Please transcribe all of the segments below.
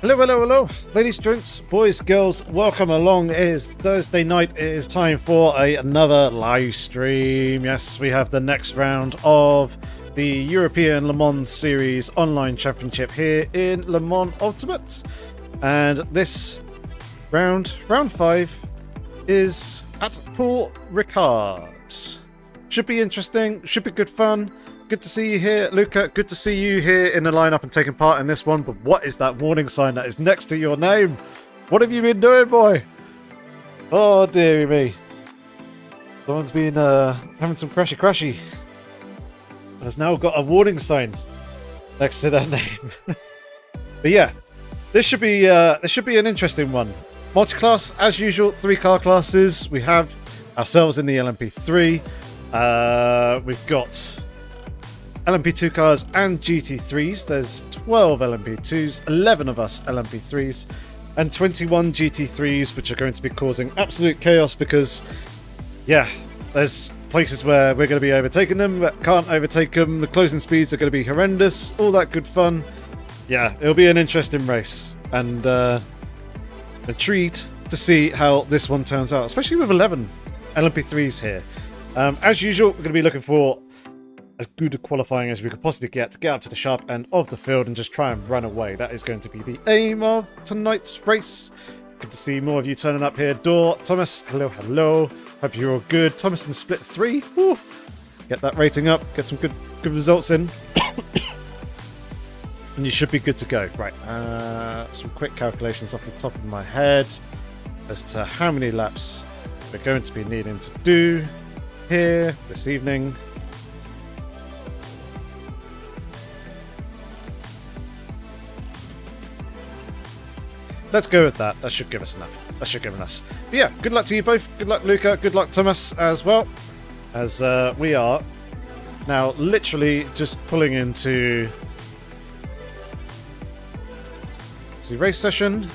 Hello, hello, hello, ladies, gents, boys, girls, welcome along. It is Thursday night. It is time for another live stream. Yes, we have the next round of the European Le Mans Series Online Championship here in Le Mans Ultimate. And this round 5, is at Paul Ricard. Should be interesting, should be good fun. Good to see you here, Luca. Good to see you here in the lineup and taking part in this one. But what is that warning sign that is next to your name? What have you been doing, boy? Oh, dearie me. Someone's been having some crashy. Has now got a warning sign next to their name. But yeah, this should be an interesting one. Multi-class, as usual, 3 car classes. We have ourselves in the LMP3. We've got LMP2 cars and GT3s. There's 12 LMP2s, 11 of us LMP3s, and 21 GT3s, which are going to be causing absolute chaos because, yeah, there's places where we're going to be overtaking them, but can't overtake them. The closing speeds are going to be horrendous. All that good fun. Yeah, it'll be an interesting race, and a treat to see how this one turns out, especially with 11 LMP3s here. As usual, we're going to be looking for as good a qualifying as we could possibly get to get up to the sharp end of the field and just try and run away. That is going to be the aim of tonight's race. Good to see more of you turning up here. Dor, Thomas, hello. Hope you're all good. Thomas in split 3. Woo. Get that rating up. Get some good results in. And you should be good to go. Right. Some quick calculations off the top of my head as to how many laps we're going to be needing to do here this evening. Let's go with that. That should give us enough. That should give us. But yeah, good luck to you both. Good luck, Luca. Good luck, Thomas, as well. As we are now literally just pulling into the race session.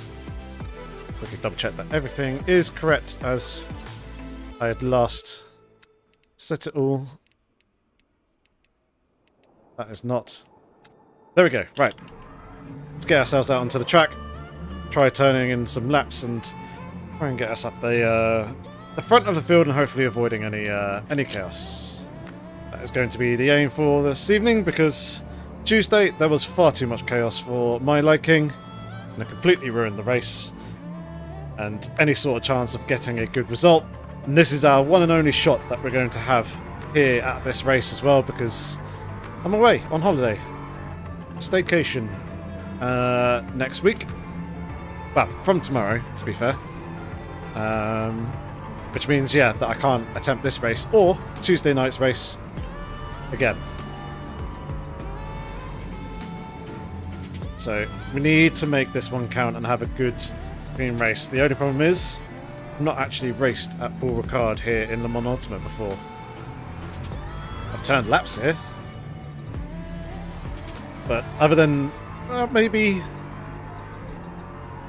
Quickly double check that everything is correct as I had last set it all. That is not. There we go. Right. Let's get ourselves out onto the track. Try turning in some laps and try and get us up the front of the field and hopefully avoiding any chaos. That is going to be the aim for this evening because Tuesday there was far too much chaos for my liking and it completely ruined the race and any sort of chance of getting a good result. And this is our one and only shot that we're going to have here at this race as well because I'm away on holiday, staycation next week. Well, from tomorrow, to be fair. Which means, yeah, that I can't attempt this race or Tuesday night's race again. So, we need to make this one count and have a good, clean race. The only problem is, I've not actually raced at Paul Ricard here in Le Mans Ultimate before. I've turned laps here. But other than, well, maybe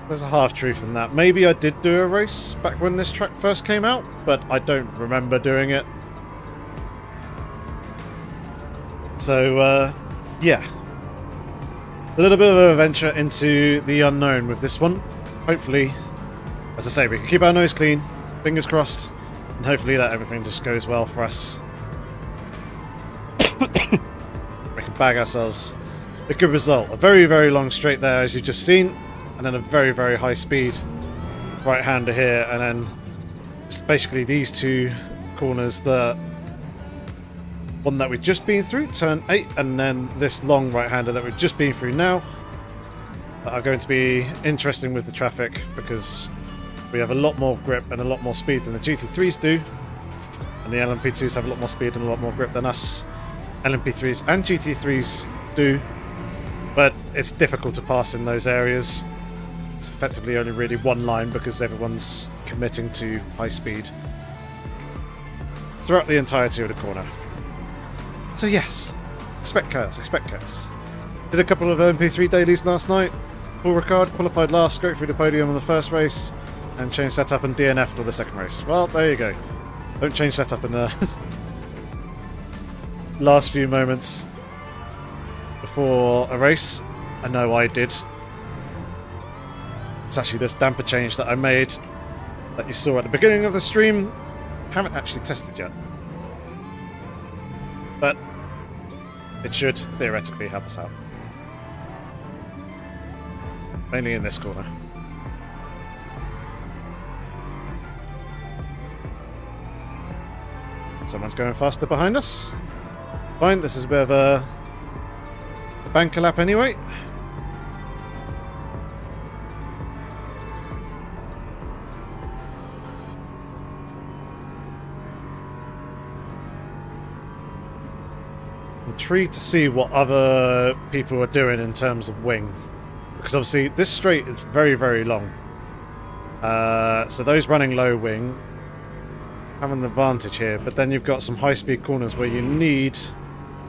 there's a half-truth in that. Maybe I did do a race back when this track first came out, but I don't remember doing it. So, yeah. A little bit of an adventure into the unknown with this one. Hopefully, as I say, we can keep our nose clean, fingers crossed, and hopefully that everything just goes well for us. We can bag ourselves a good result. A very, very long straight there, as you've just seen. And then a very, very high speed right-hander here. And then it's basically these two corners. The one that we've just been through, turn 8. And then this long right-hander that we've just been through now. That are going to be interesting with the traffic. Because we have a lot more grip and a lot more speed than the GT3s do. And the LMP2s have a lot more speed and a lot more grip than us LMP3s and GT3s do. But it's difficult to pass in those areas. It's effectively only really one line because everyone's committing to high speed throughout the entirety of the corner. So yes, expect chaos, expect chaos. Did a couple of MP3 dailies last night. Paul Ricard qualified last, scraped through the podium on the first race, and changed setup and DNF'd on the second race. Well, there you go. Don't change setup in the last few moments before a race. I know I did. It's actually this damper change that I made that you saw at the beginning of the stream. Haven't actually tested yet. But it should theoretically help us out. Mainly in this corner. Someone's going faster behind us. Fine, this is a bit of a banker lap anyway. I'm intrigued to see what other people are doing in terms of wing. Because obviously this straight is very, very long. So those running low wing have an advantage here, but then you've got some high-speed corners where you need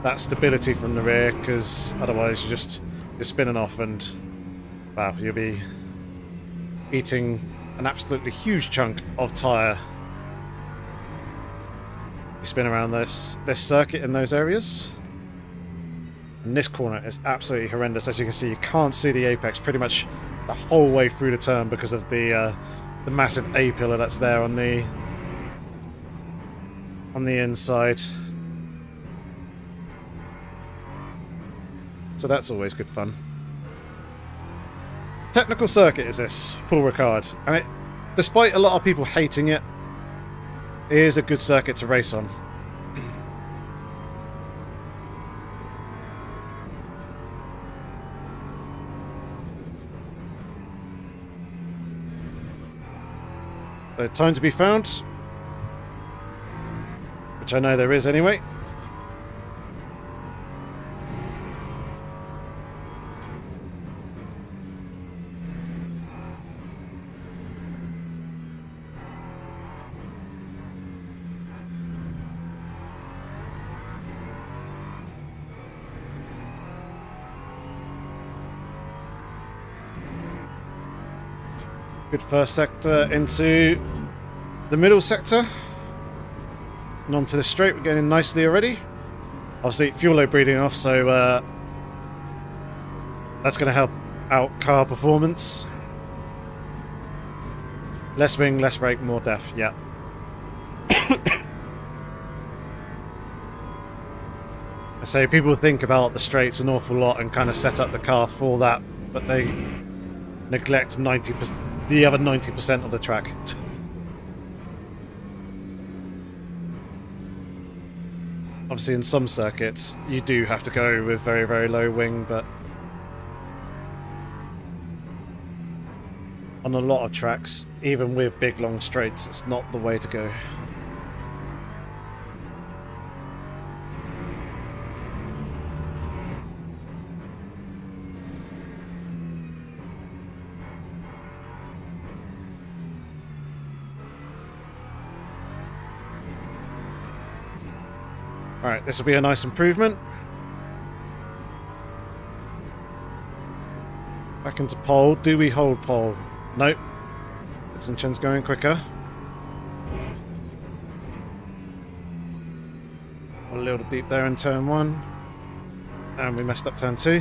that stability from the rear, because otherwise you're spinning off and wow, you'll be eating an absolutely huge chunk of tyre. You spin around this circuit in those areas. And this corner is absolutely horrendous. As you can see, you can't see the apex pretty much the whole way through the turn because of the massive A-pillar that's there on the inside. So that's always good fun. Technical circuit is this, Paul Ricard. And it, despite a lot of people hating it, it is a good circuit to race on. So time to be found. Which I know there is anyway. Good first sector into the middle sector. And onto the straight, we're getting nicely already. Obviously, fuel load breeding off, so that's going to help out car performance. Less wing, less brake, more def, yeah. I say people think about the straights an awful lot and kind of set up the car for that, but they neglect 90%, the other 90% of the track. Obviously, in some circuits, you do have to go with very, very low wing, but on a lot of tracks, even with big, long straights, it's not the way to go. Alright, this will be a nice improvement. Back into pole. Do we hold pole? Nope. Gibson Chen's going quicker. A little deep there in turn 1. And we messed up turn 2.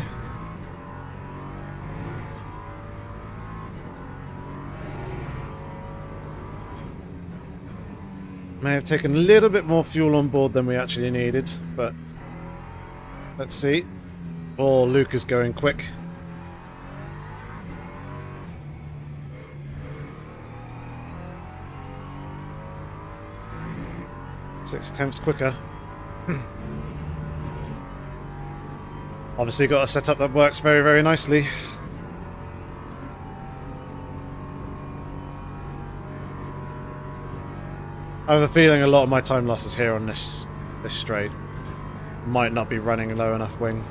May have taken a little bit more fuel on board than we actually needed, but let's see. Oh, Luke is going quick. 6/10 quicker. Obviously got a setup that works very, very nicely. I have a feeling a lot of my time losses here on this straight might not be running low enough wing.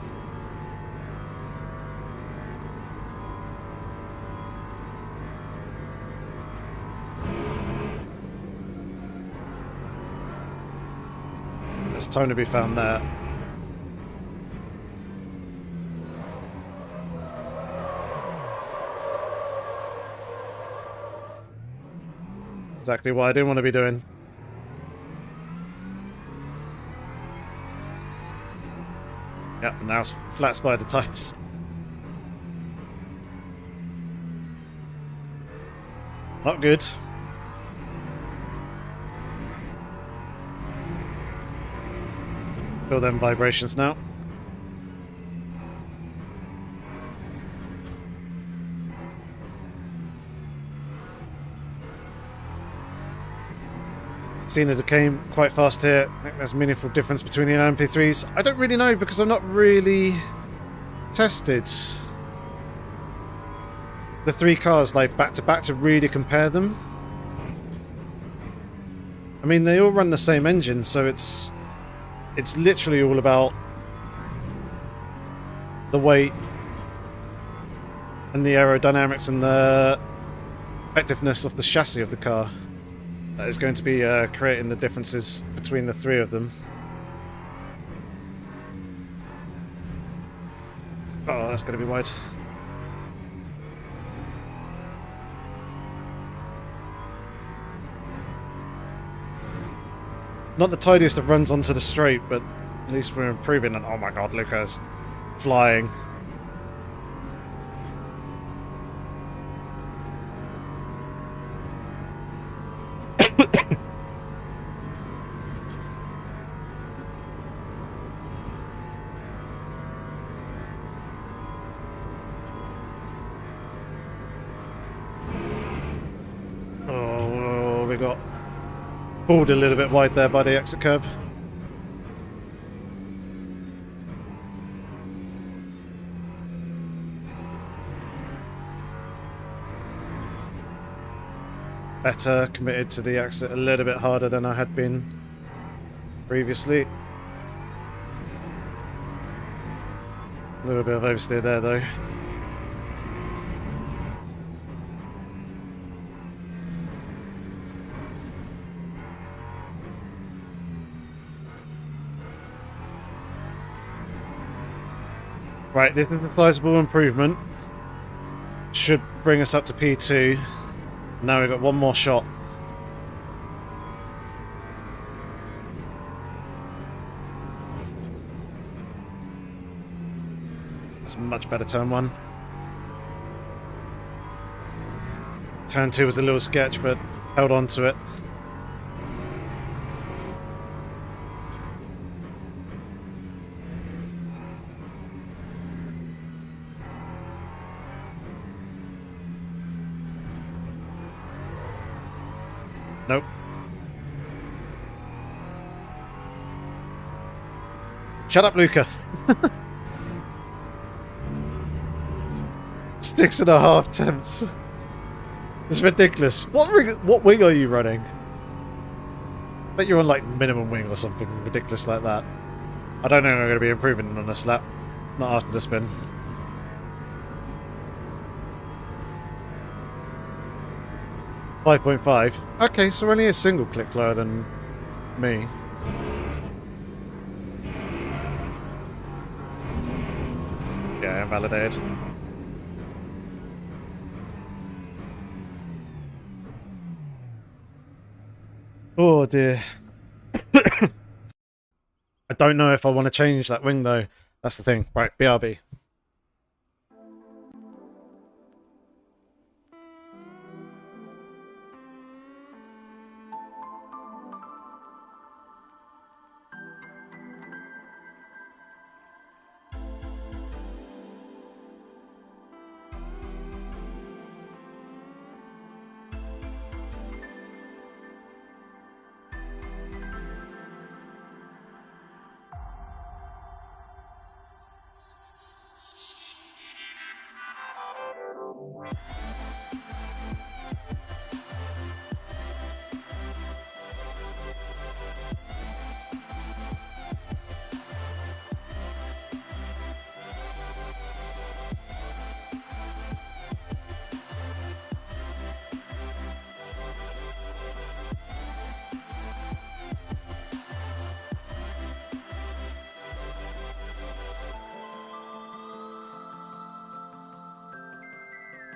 There's time to be found there. Exactly what I didn't want to be doing. Yep, and now it's flat spider types. Not good. Feel them vibrations now. Seen a decay quite fast here. I think there's a meaningful difference between the LMP3s. I don't really know because I've not really tested the three cars like back to back to really compare them. I mean, they all run the same engine, so it's literally all about the weight and the aerodynamics and the effectiveness of the chassis of the car that is going to be creating the differences between the three of them. Oh, that's going to be wide. Not the tidiest of runs onto the straight, but at least we're improving. And oh my god, Luca's flying. Oh, we got pulled a little bit wide there by the exit curb. Better committed to the exit a little bit harder than I had been previously. A little bit of oversteer there though. Right, this is a sizable improvement. Should bring us up to P2. Now we've got one more shot. That's a much better turn one. Turn two was a little sketch, but held on to it. Nope. Shut up, Luca. 6.5 temps. It's ridiculous. What wing are you running? I bet you're on like minimum wing or something ridiculous like that. I don't think I'm going to be improving on this lap. Not after the spin. .5. Okay, so we're only a single click lower than me. Yeah, invalidated. Oh dear. I don't know if I want to change that wing though. That's the thing. Right, BRB.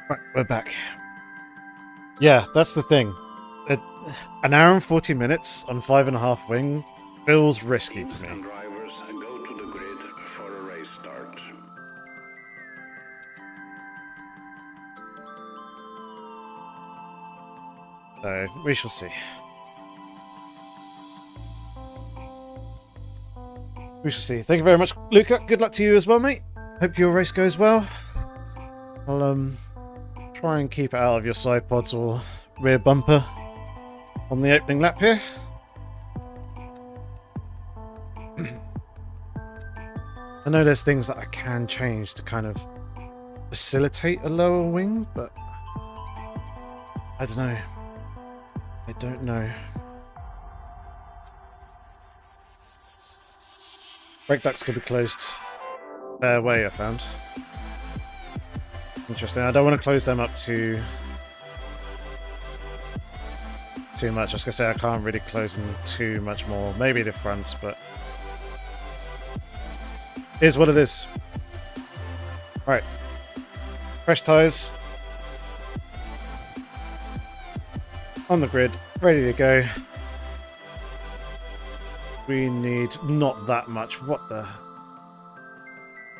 Right, we're back. Yeah, that's the thing. An hour and 40 minutes on 5.5 wing feels risky to me. Drivers, go to the grid for a race start. So, we shall see. We shall see. Thank you very much, Luca. Good luck to you as well, mate. Hope your race goes well. I'll try and keep it out of your side pods or rear bumper on the opening lap here. I know there's things that I can change to kind of facilitate a lower wing, but I don't know. I don't know. Brake ducts could be closed. Fair way, I found. Interesting. I don't want to close them up too much. I was going to say I can't really close them too much more. Maybe the fronts, but it is what it is. Right. Fresh tyres. On the grid. Ready to go. We need not that much. What the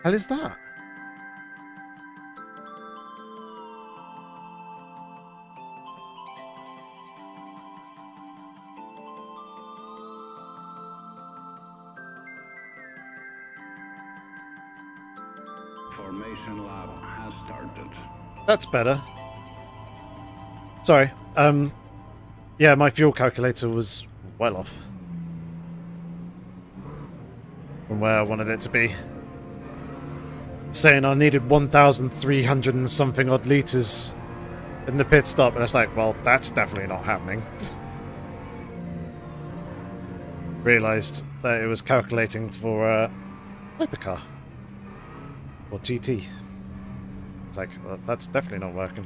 hell is that? Formation lab has started. That's better. Sorry. Yeah, my fuel calculator was well off from where I wanted it to be. Saying I needed 1,300 and something odd litres in the pit stop, and it's like, well, that's definitely not happening. Realised that it was calculating for hypercar or GT. It's like, well, that's definitely not working.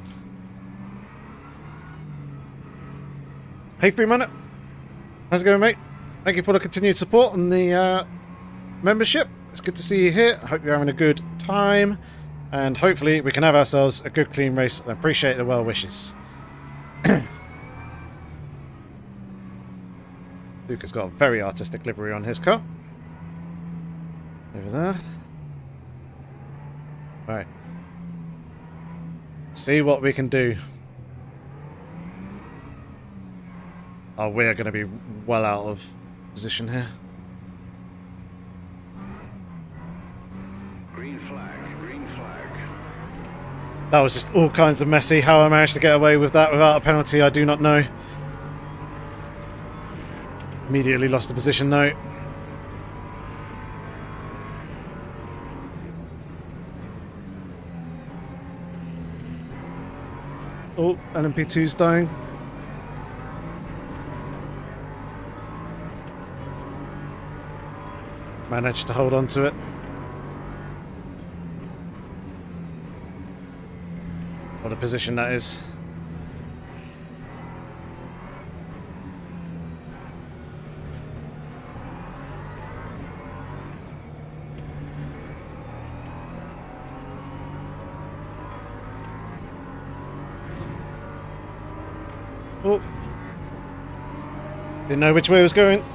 Hey, Free Minute. How's it going, mate? Thank you for the continued support and the membership. It's good to see you here. I hope you're having a good time. And hopefully we can have ourselves a good, clean race. And I appreciate the well wishes. Luca's got a very artistic livery on his car. Over there. Right. See what we can do. Oh, we're going to be well out of position here. Green flag, green flag. That was just all kinds of messy. How I managed to get away with that without a penalty, I do not know. Immediately lost the position though. Oh, LMP2's dying. Managed to hold on to it. What a position that is. Oh. Didn't know which way it was going.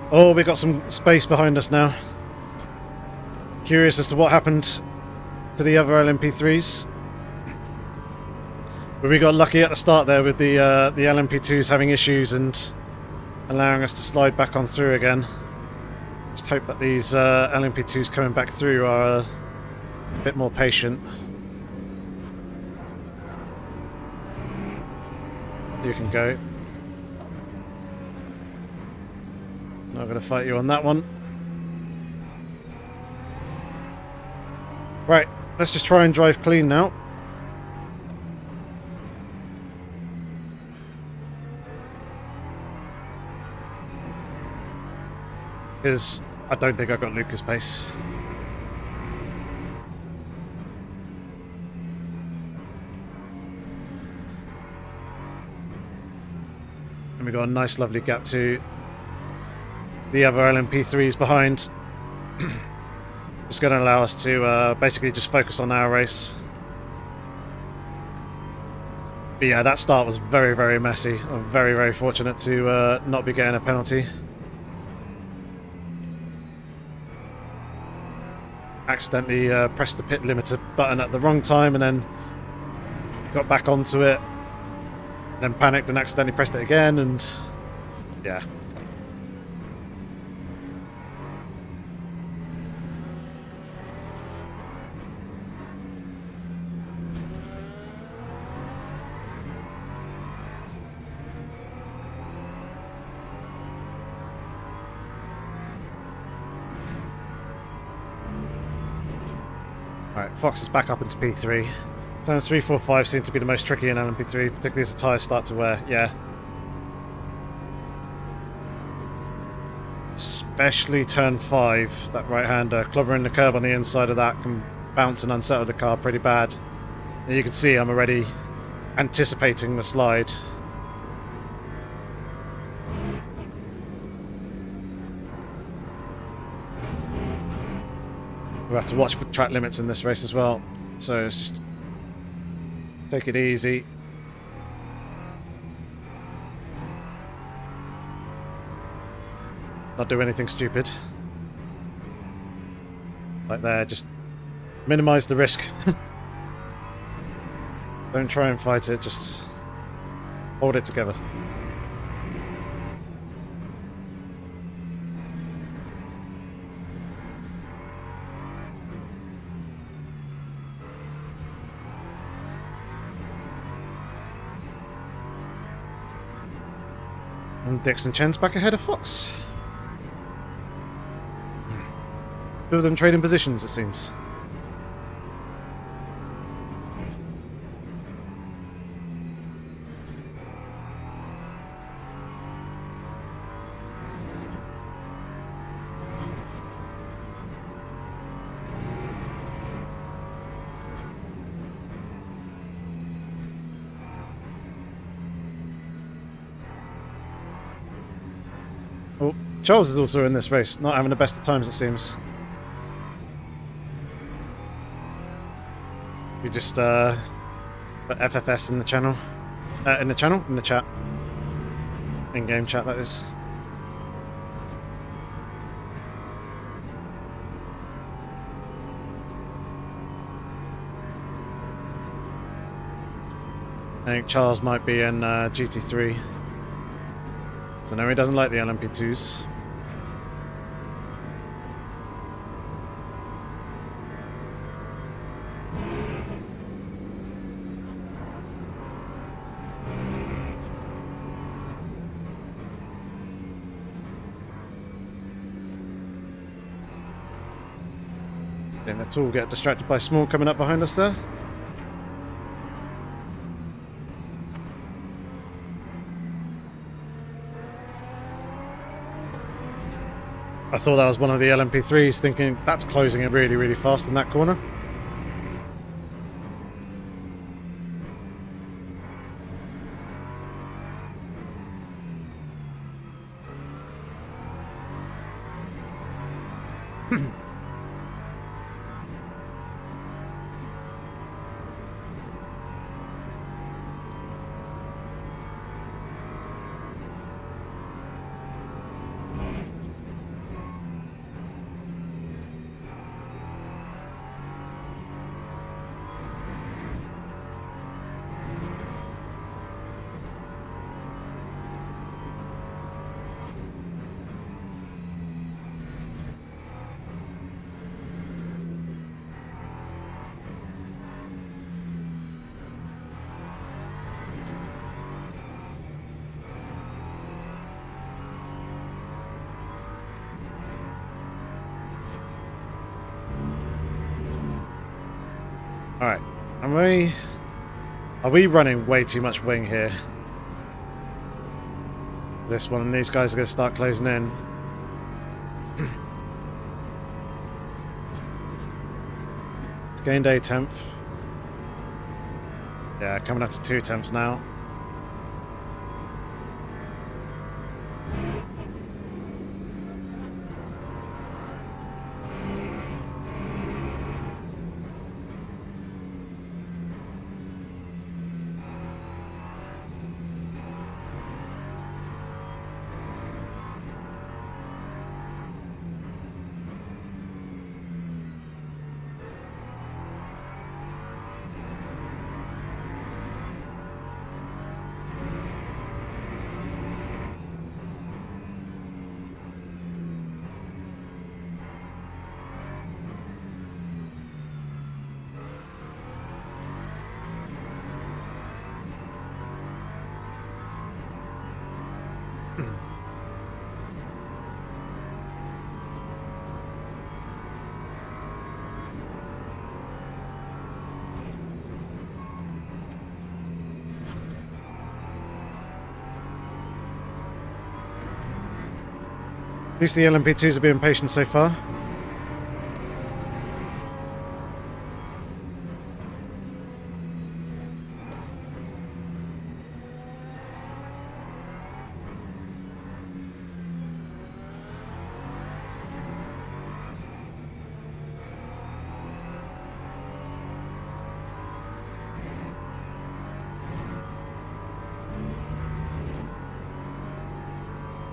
Oh, we got some space behind us now. Curious as to what happened to the other LMP3s. But we got lucky at the start there with the LMP2s having issues and allowing us to slide back on through again. Just hope that these LMP2s coming back through are a bit more patient. You can go. Not going to fight you on that one. Right, let's just try and drive clean now. Because I don't think I got Luca's pace. And we got a nice lovely gap to the other LMP3s behind. Just going to allow us to basically just focus on our race. But yeah, that start was very, very messy. I'm very, very fortunate to not be getting a penalty. Accidentally pressed the pit limiter button at the wrong time and then got back onto it then panicked and accidentally pressed it again, and yeah. Alright, Fox is back up into P3. Turns 3, 4, 5 seem to be the most tricky in LMP3, particularly as the tyres start to wear. Yeah. Especially turn 5, that right-hander. Clobbering the curb on the inside of that can bounce and unsettle the car pretty bad. And you can see I'm already anticipating the slide. We'll have to watch for track limits in this race as well. So it's just take it easy. Not do anything stupid. Like there, just minimize the risk. Don't try and fight it, just hold it together. And Dixon Chen's back ahead of Fox. Two of them trading positions, it seems. Oh, Charles is also in this race, not having the best of times, it seems. We just put FFS in the channel. In the chat. In-game chat, that is. I think Charles might be in GT3. So no, he doesn't like the LMP2s. Didn't at all get distracted by Small coming up behind us there. I thought that was one of the LMP3s, thinking that's closing it really, really fast in that corner. Alright, are we running way too much wing here? This one, and these guys are going to start closing in. It's gained a 10th. Yeah, coming up to 2 tenths now. At least the LMP2s are being patient so far.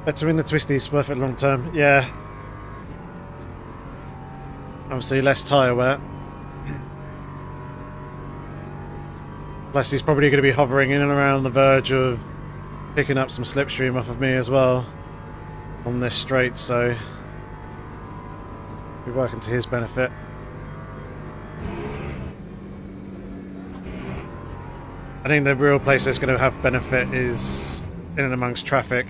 Better in the twisties, worth it long term. Yeah. Obviously less tyre wear. Plus he's probably going to be hovering in and around the verge of picking up some slipstream off of me as well on this straight, so be working to his benefit. I think the real place that's going to have benefit is in and amongst traffic.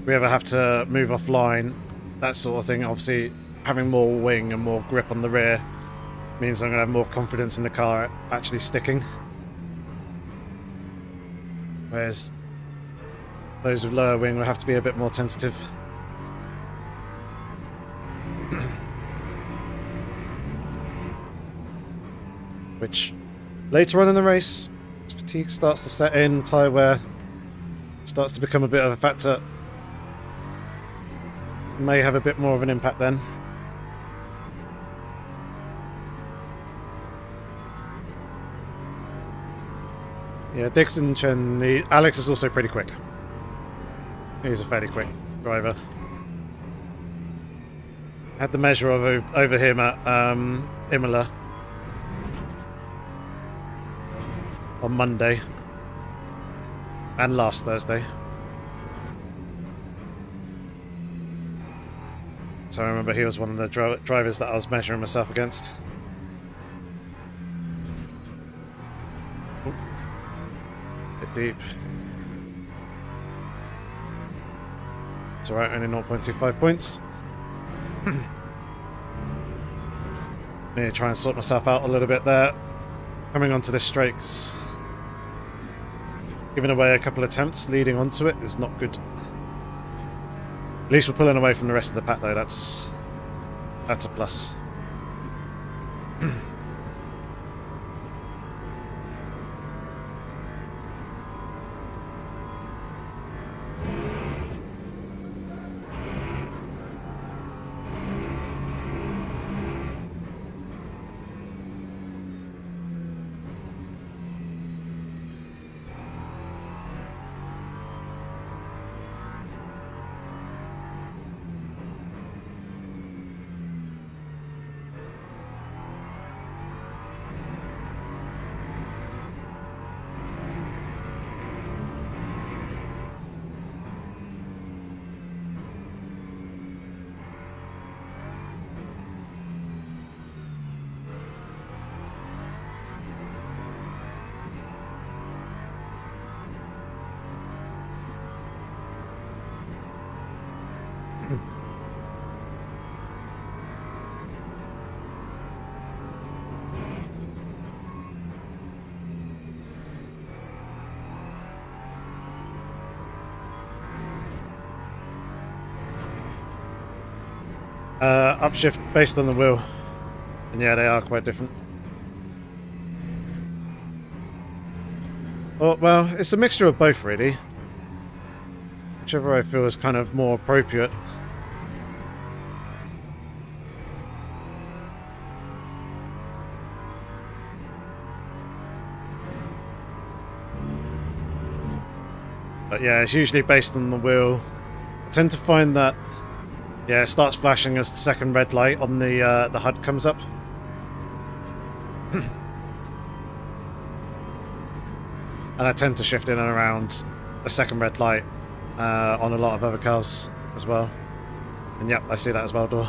If we ever have to move offline, that sort of thing. Obviously, having more wing and more grip on the rear means I'm going to have more confidence in the car actually sticking. Whereas those with lower wing will have to be a bit more tentative. Which, later on in the race, as fatigue starts to set in, tyre wear starts to become a bit of a factor. May have a bit more of an impact then. Yeah, Dixon Chen, Alex is also pretty quick. He's a fairly quick driver. Had the measure of over him at Imola on Monday and last Thursday. So I remember he was one of the drivers that I was measuring myself against. Ooh. Bit deep. It's alright, only 0.25 points. Need to try and sort myself out a little bit there. Coming onto this straight, giving away a couple of attempts leading onto it is not good. At least we're pulling away from the rest of the pack though, that's a plus. Upshift based on the wheel. And yeah, they are quite different. Oh, well, it's a mixture of both, really. Whichever I feel is kind of more appropriate. But yeah, it's usually based on the wheel. I tend to find that, yeah, it starts flashing as the second red light on the HUD comes up. And I tend to shift in and around the second red light on a lot of other cars as well. And yep, I see that as well, Dor.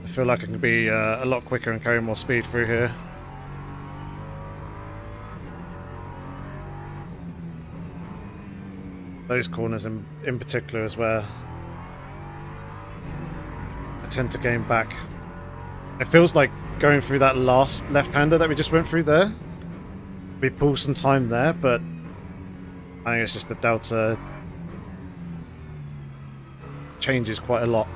I feel like I can be a lot quicker and carry more speed through here. Those corners in particular is where I tend to gain back. It feels like going through that last left-hander that we just went through there. We pull some time there, but I think it's just the delta changes quite a lot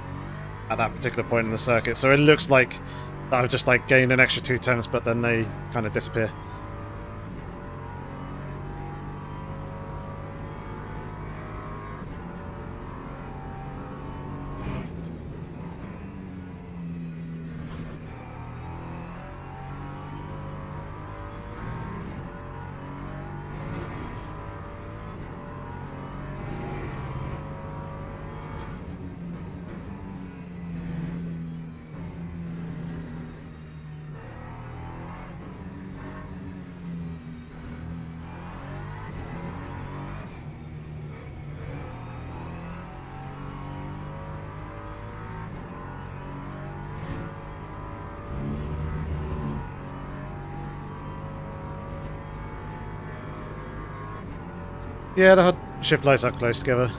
at that particular point in the circuit. So it looks like I've just like gained an extra 2 tenths, but then they kind of disappear. Yeah, the shift lights are close together.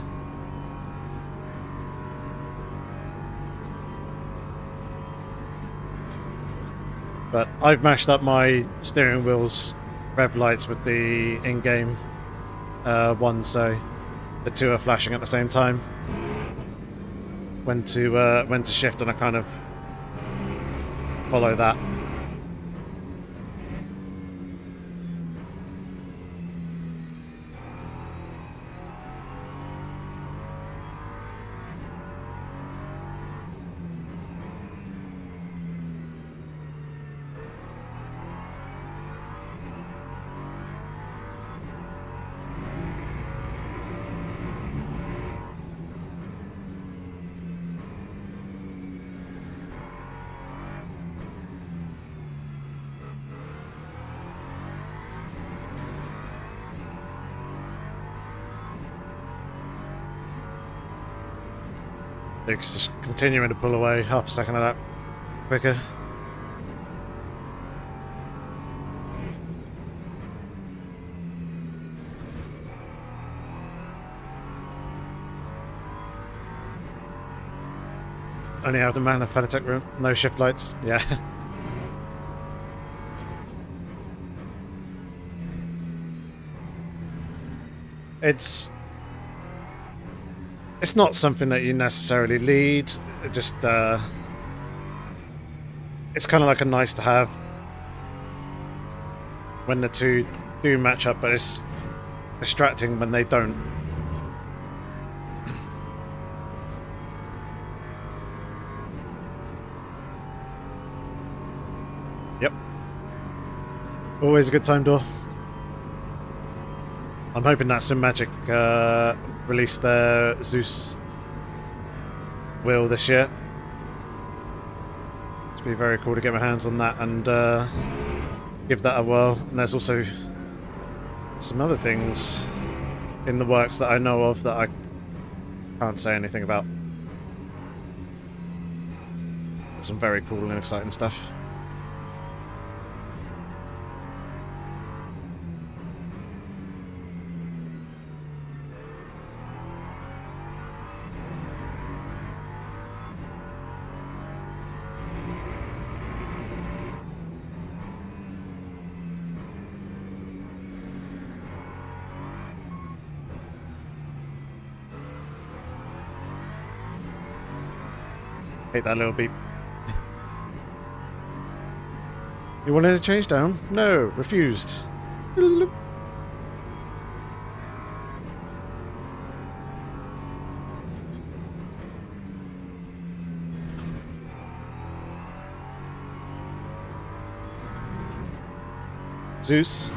But I've mashed up my steering wheel's rev lights with the in-game one, so the two are flashing at the same time. When to shift, and I kind of follow that. Luke's just continuing to pull away, half a second of that quicker. Only have the magnetic room, no shift lights, yeah. It's not something that you necessarily lead. It just it's kind of like a nice to have when the two do match up, but it's distracting when they don't. Yep. Always a good time, door. I'm hoping that Simagic released their Zeus wheel this year. It'd be very cool to get my hands on that and give that a whirl. And there's also some other things in the works that I know of that I can't say anything about. Some very cool and exciting stuff. Hate that little beep. You wanted to change down? No, refused. Zeus.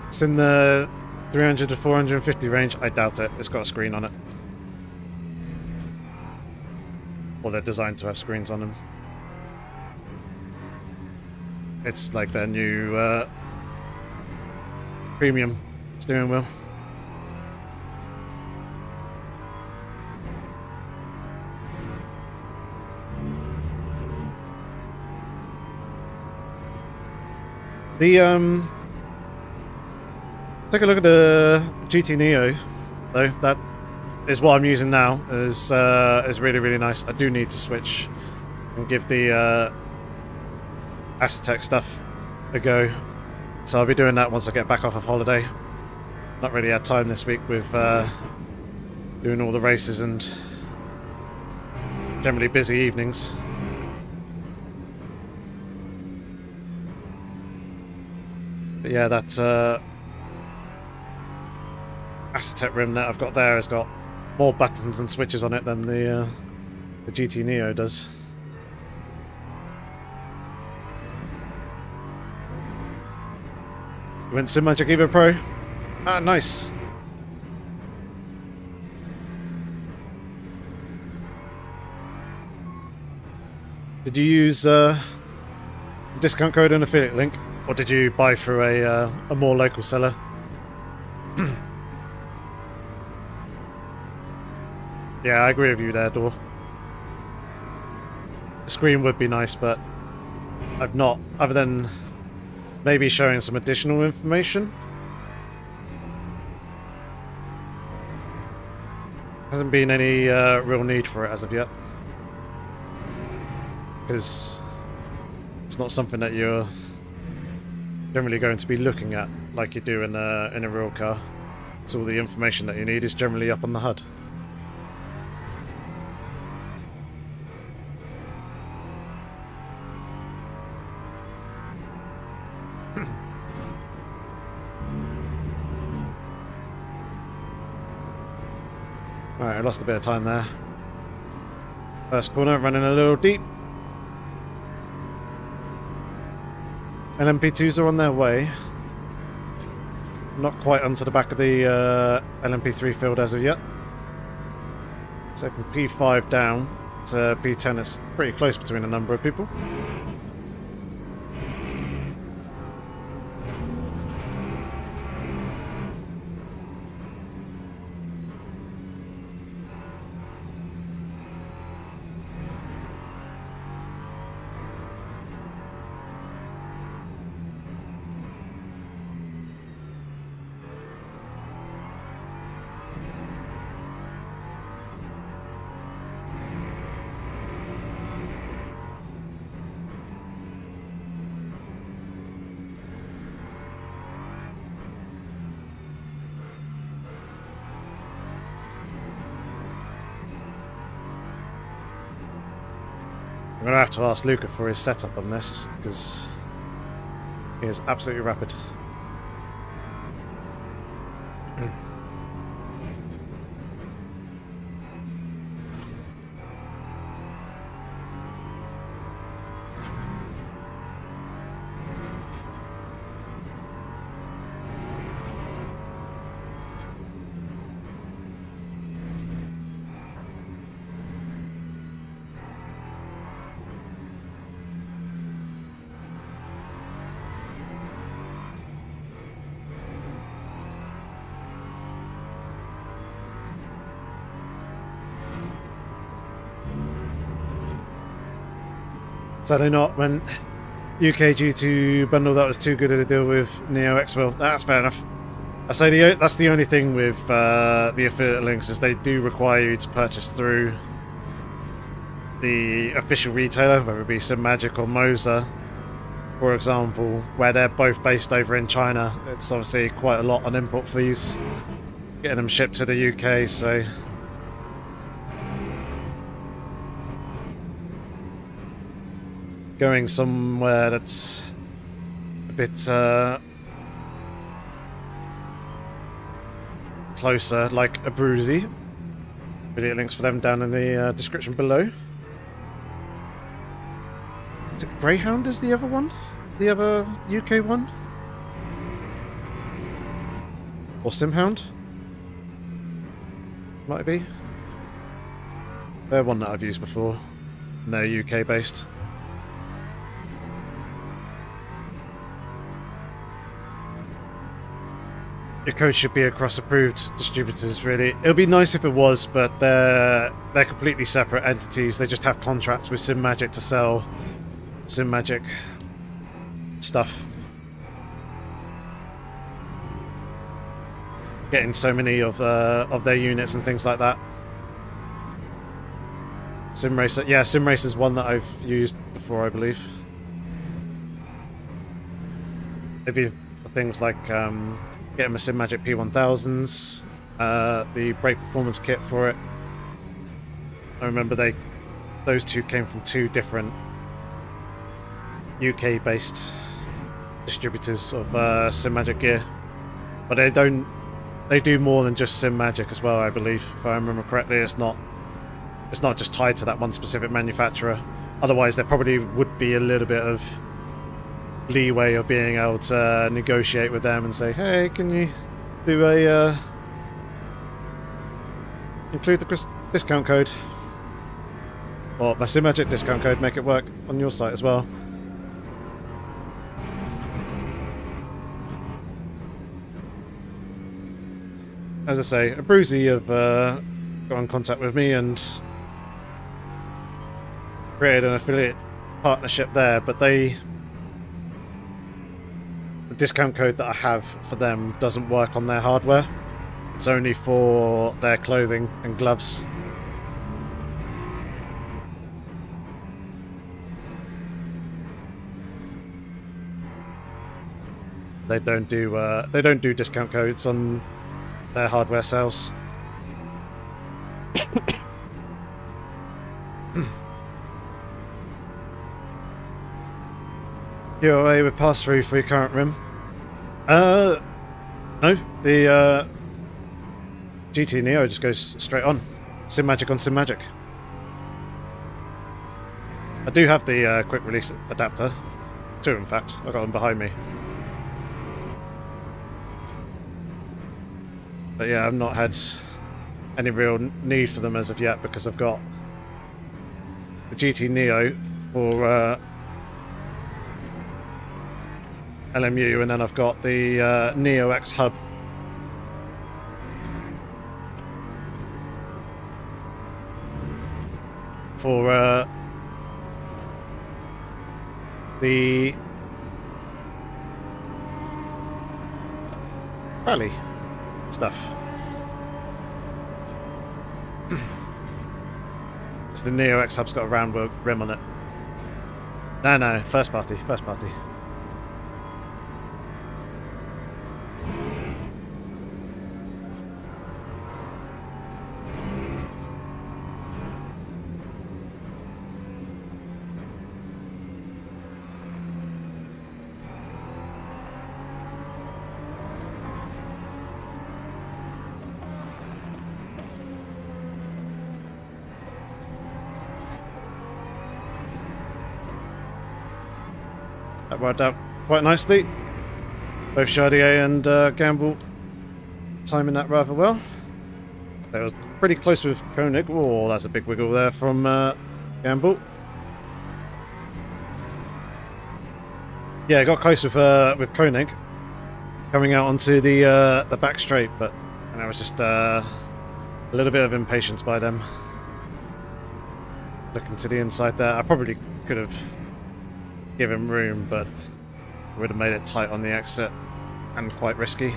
It's in the 300 to 450 range. I doubt it. It's got a screen on it. Or they're designed to have screens on them. It's like their new premium steering wheel. The take a look at the GT Neo, though. That is what I'm using now. Is really, really nice. I do need to switch and give the Aztec stuff a go. So I'll be doing that once I get back off of holiday. Not really had time this week with doing all the races and generally busy evenings. But yeah, that Aztec rim that I've got there has got more buttons and switches on it than the GT Neo does. You went Simagic Evo Pro? Ah, nice. Did you use discount code and affiliate link, or did you buy through a more local seller? Yeah, I agree with you there, Dor. The screen would be nice, but I've not, other than maybe showing some additional information. Hasn't been any real need for it as of yet. Because it's not something that you're generally going to be looking at like you do in a real car. So all the information that you need is generally up on the HUD. Alright, I lost a bit of time there. First corner, running a little deep. LMP2s are on their way. Not quite onto the back of the LMP3 field as of yet. So from P5 down to P10, it's pretty close between a number of people. I'm going to have to ask Luca for his setup on this, because he is absolutely rapid. Sadly not, when UK G2 bundle that was too good at a deal with Neo X Wheel. That's fair enough. I say that's the only thing with the affiliate links, is they do require you to purchase through the official retailer, whether it be Simagic or Moser, for example, where they're both based over in China. It's obviously quite a lot on import fees, getting them shipped to the UK, so going somewhere that's a bit closer, like a Bruzy. Video links for them down in the description below. Is it Greyhound is the other one? The other UK one? Or Simhound? Might be. They're one that I've used before, and they're UK based. Your code should be across approved distributors, really. It would be nice if it was, but they're completely separate entities. They just have contracts with Simagic to sell Simagic stuff. Getting so many of their units and things like that. Sim Racer. Yeah, Sim Racer is one that I've used before, I believe. Maybe for things like getting a Simagic P1000s, the brake performance kit for it. I remember those two came from two different UK-based distributors of Simagic gear, but they do more than just Simagic as well, I believe. If I remember correctly, it's not just tied to that one specific manufacturer. Otherwise, there probably would be a little bit of leeway of being able to negotiate with them and say, hey, can you do a include the discount code, or my Simagic discount code, make it work on your site as well. As I say, a Brucey have got in contact with me and created an affiliate partnership there, but the discount code that I have for them doesn't work on their hardware. It's only for their clothing and gloves. They don't do discount codes on their hardware sales. QOA with pass through for your current rim. No, the GT Neo just goes straight on. Simagic on Simagic. I do have the quick release adapter. Two, in fact. I've got them behind me. But yeah, I've not had any real need for them as of yet because I've got the GT Neo for LMU, and then I've got the Neo X Hub for the rally stuff. It's the Neo X Hub's got a round rim on it. No, first party. That worked out quite nicely. Both Chardier and Gamble timing that rather well. They were pretty close with Koenig. Oh, that's a big wiggle there from Gamble. Yeah, got close with Koenig coming out onto the back straight, but and that was just a little bit of impatience by them. Looking to the inside there, I probably could have give him room, but would have made it tight on the exit and quite risky.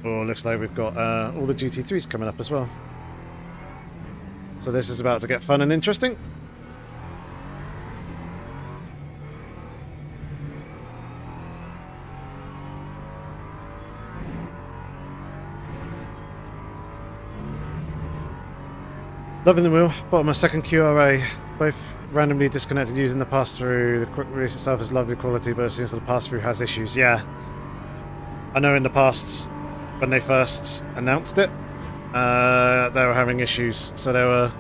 Oh, looks like we've got all the GT3s coming up as well. So this is about to get fun and interesting. Loving the wheel, bottom of my second QRA, both randomly disconnected using the pass-through. The quick release itself is lovely quality, but it seems that the pass-through has issues. Yeah, I know in the past, when they first announced it, they were having issues, so they were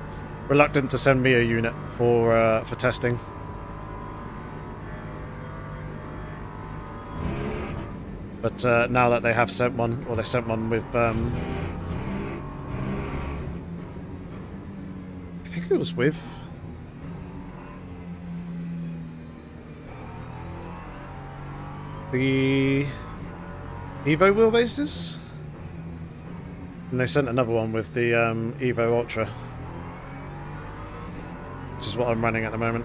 reluctant to send me a unit for testing. But now that they have sent one, or they sent one with I think it was with the Evo wheelbases, and they sent another one with the Evo Ultra, which is what I'm running at the moment.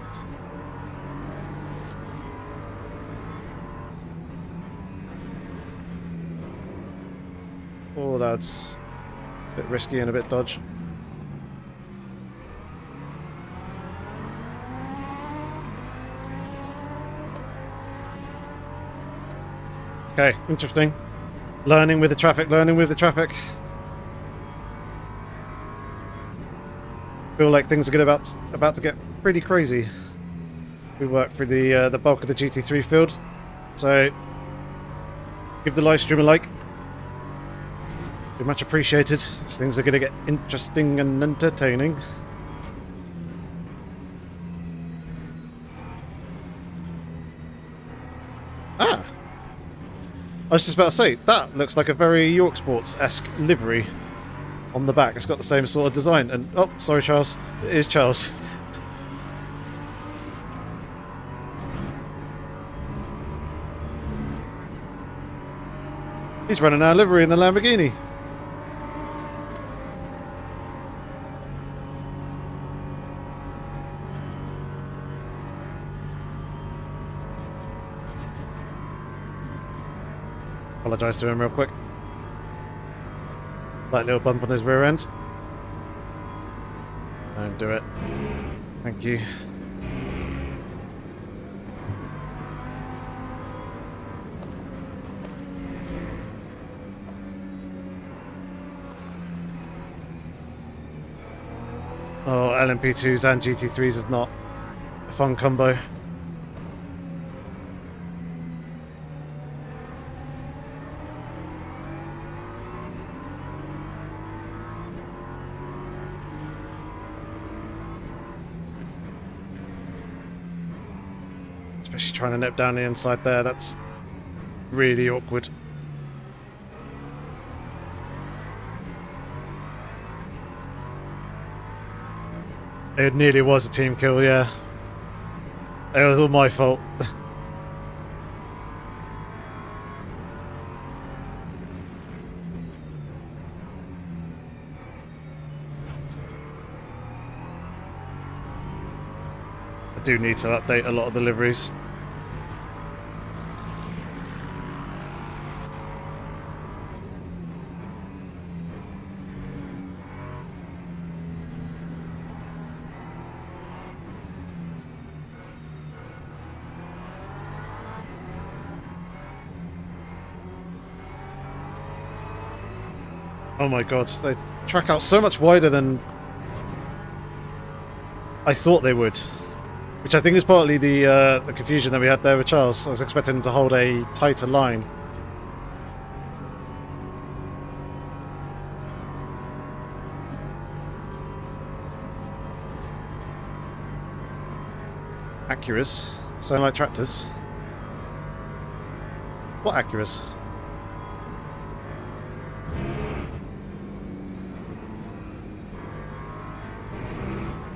Oh, that's a bit risky and a bit dodge. Okay, interesting. Learning with the traffic, learning with the traffic. Feel like things are about to get pretty crazy. We work through the bulk of the GT3 field, so give the live stream a like. Be much appreciated. Things are going to get interesting and entertaining. Ah! I was just about to say, that looks like a very York Sports-esque livery on the back. It's got the same sort of design. And oh, sorry, Charles. It is Charles. He's running our livery in the Lamborghini. Apologise to him real quick. Light little bump on his rear end. Don't do it. Thank you. Oh, LMP2s and GT3s is not a fun combo. Especially trying to nip down the inside there, that's really awkward. It nearly was a team kill, yeah. It was all my fault. I do need to update a lot of the liveries. Oh my god, they track out so much wider than I thought they would. Which I think is partly the confusion that we had there with Charles. I was expecting him to hold a tighter line. Acuras? Sound like tractors. What Acuras?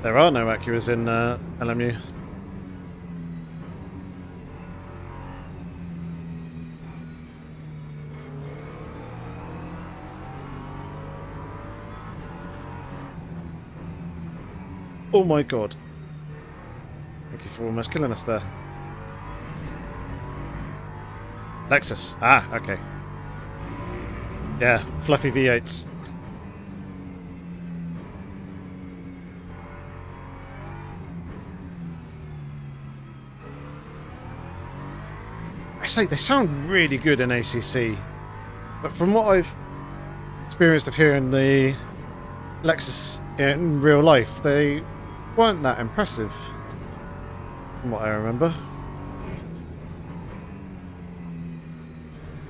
There are no Acuras in LMU. Oh my god. Thank you for almost killing us there. Lexus. Ah, okay. Yeah, fluffy V8s. I say, they sound really good in ACC, but from what I've experienced of hearing the Lexus in real life, they weren't that impressive, from what I remember.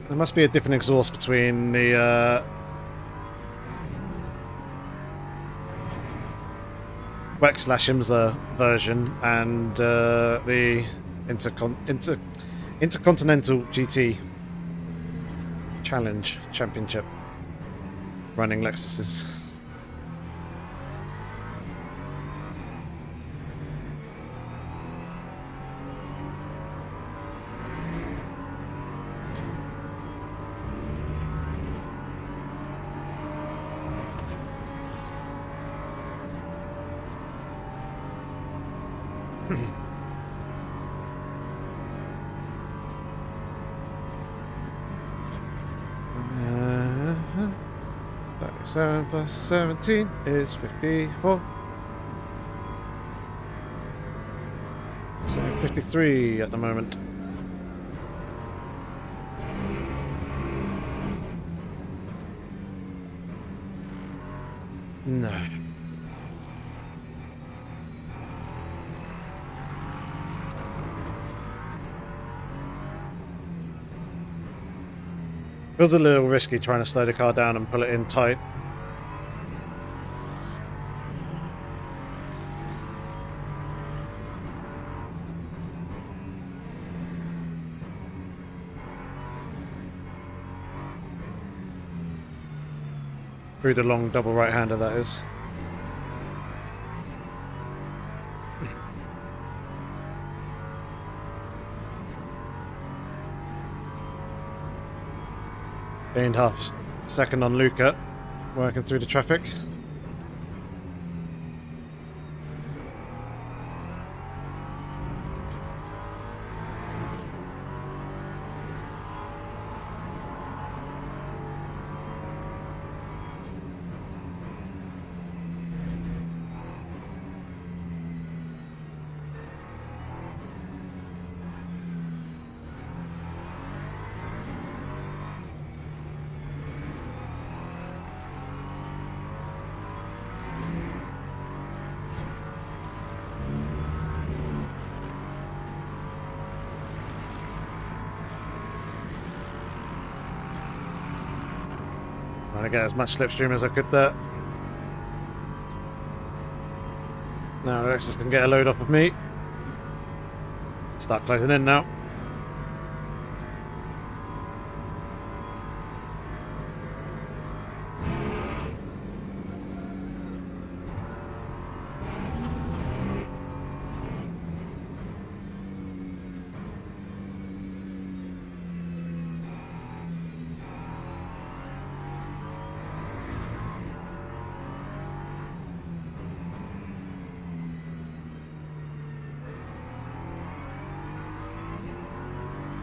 There must be a different exhaust between the Wex/IMSA version and the Intercontinental GT Challenge Championship running Lexuses. 7 plus 17 is 54. So 53 at the moment. No. Feels a little risky trying to slow the car down and pull it in tight. Through the long double right-hander, that is. Gained half second on Luca, working through the traffic. Trying to get as much slipstream as I could there. Now Alexis can get a load off of me. Start closing in now.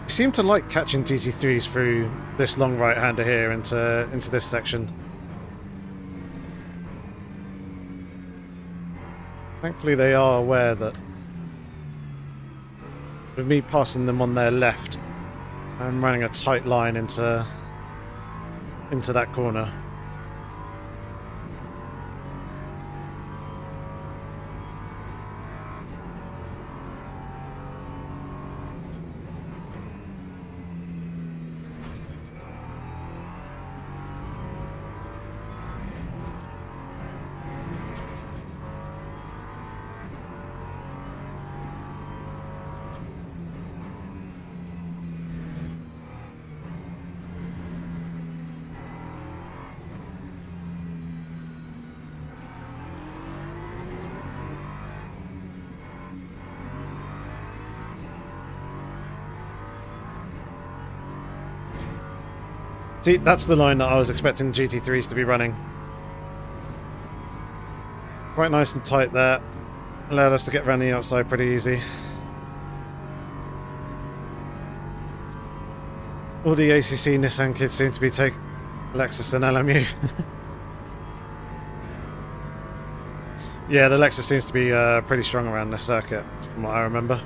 Seem to like catching GT3s through this long right-hander here into this section. Thankfully they are aware that with me passing them on their left, I'm running a tight line into that corner. See, that's the line that I was expecting GT3s to be running. Quite nice and tight there. Allowed us to get around the outside pretty easy. All the ACC Nissan kids seem to be taking Lexus and LMU. Yeah, the Lexus seems to be pretty strong around this circuit, from what I remember.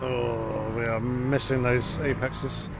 Oh, we are missing those apexes.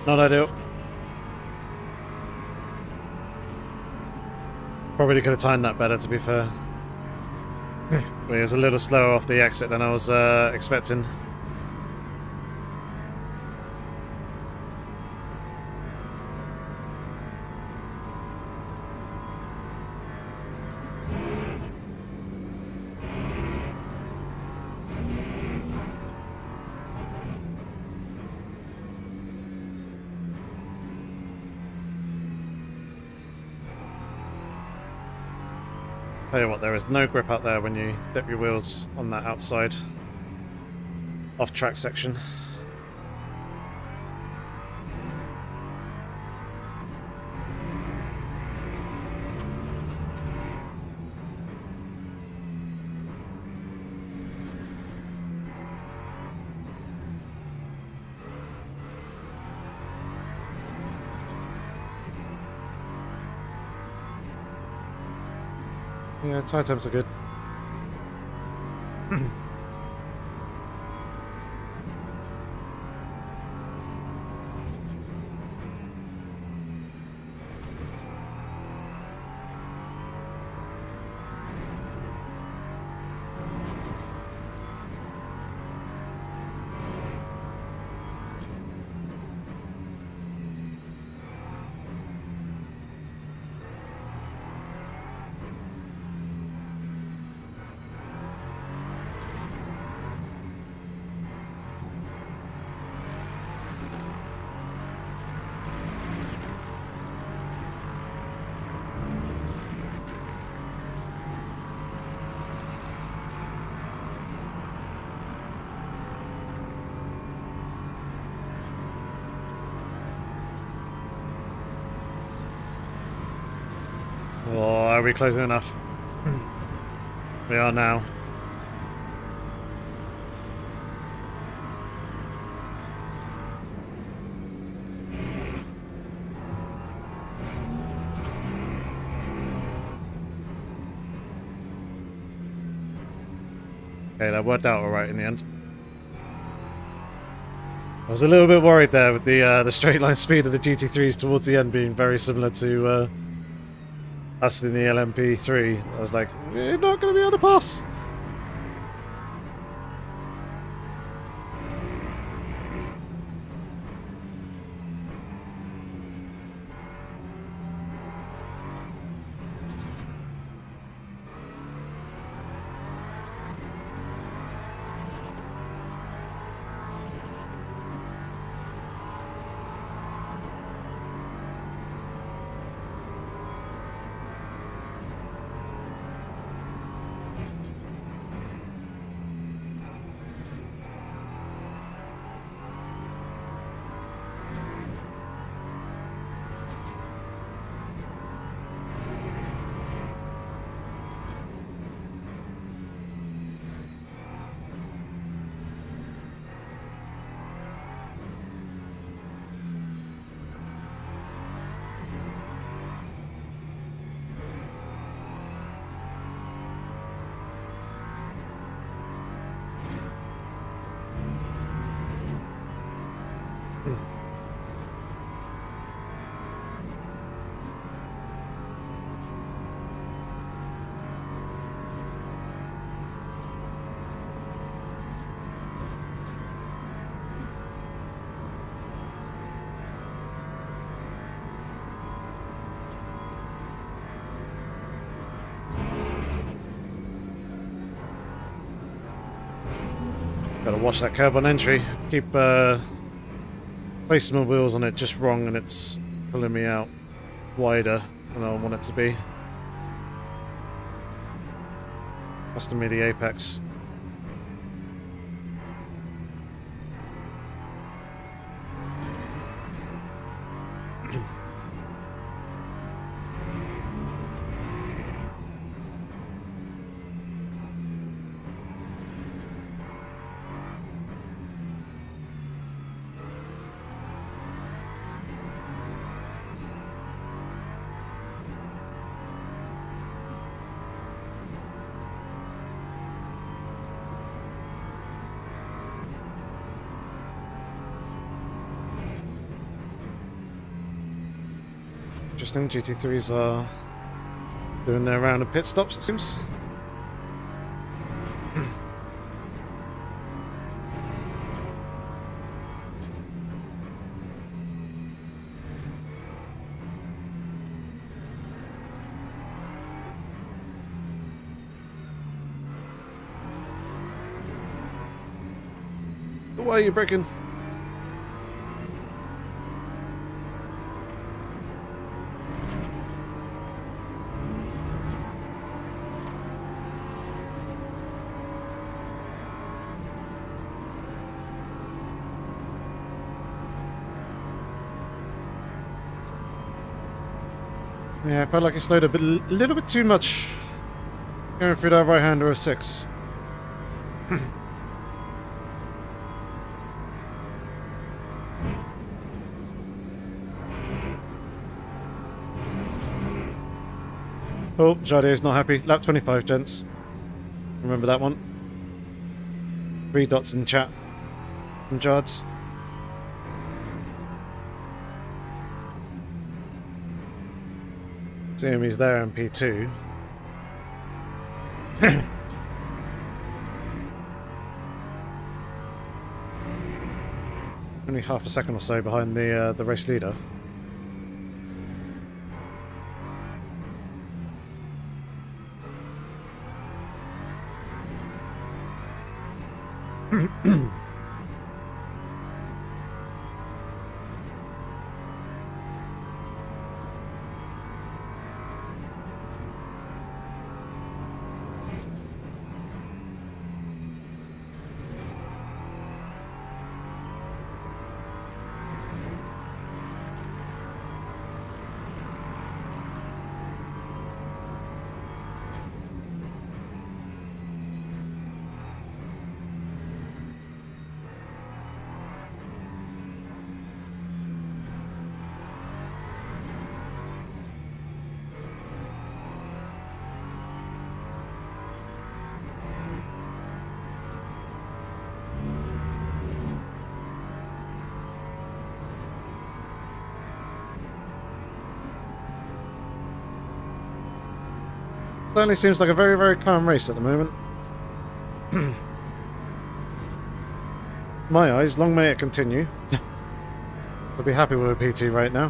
Not ideal. Probably could have timed that better, to be fair. But he was a little slower off the exit than I was expecting. Tell you what, there is no grip out there when you dip your wheels on that outside off-track section. Yeah, tire temps are good. Oh, are we close enough? We are now. Okay, that worked out alright in the end. I was a little bit worried there with the straight line speed of the GT3s towards the end being very similar to us in the LMP3. I was like, we're not going to be able to pass. Gotta watch that curb on entry. Keep placing my wheels on it just wrong and it's pulling me out wider than I want it to be. Costing me the apex. Interesting, GT3s are doing their round of pit stops, it seems. Why are you braking? Yeah, I felt like it slowed a little bit too much going through that right-hander of 6. Oh, Jardier's not happy. Lap 25, gents. Remember that one. 3 dots in chat from Jards. See him, he's there in P2. Only half a second or so behind the race leader. Certainly seems like a very, very calm race at the moment. My eyes, long may it continue. I'll be happy with a PT right now.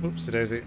Oopsie daisy.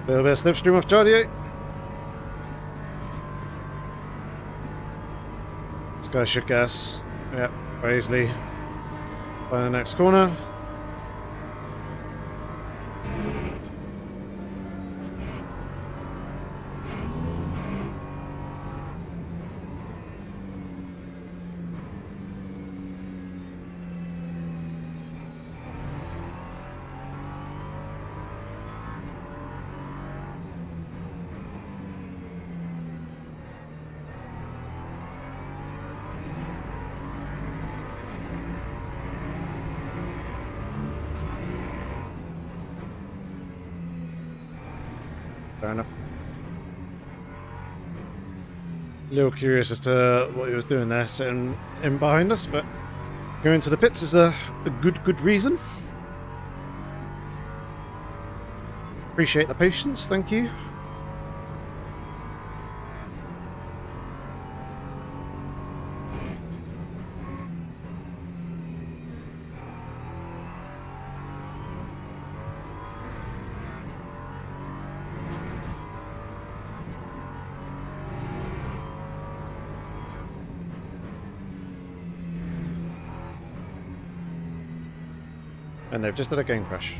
A little bit of slipstream off Jardier. This guy should gas. Yep, very easily. Find the next corner. Fair enough. A little curious as to what he was doing there, sitting in behind us, but going to the pits is a good reason. Appreciate the patience, thank you. And they've just had a game crash.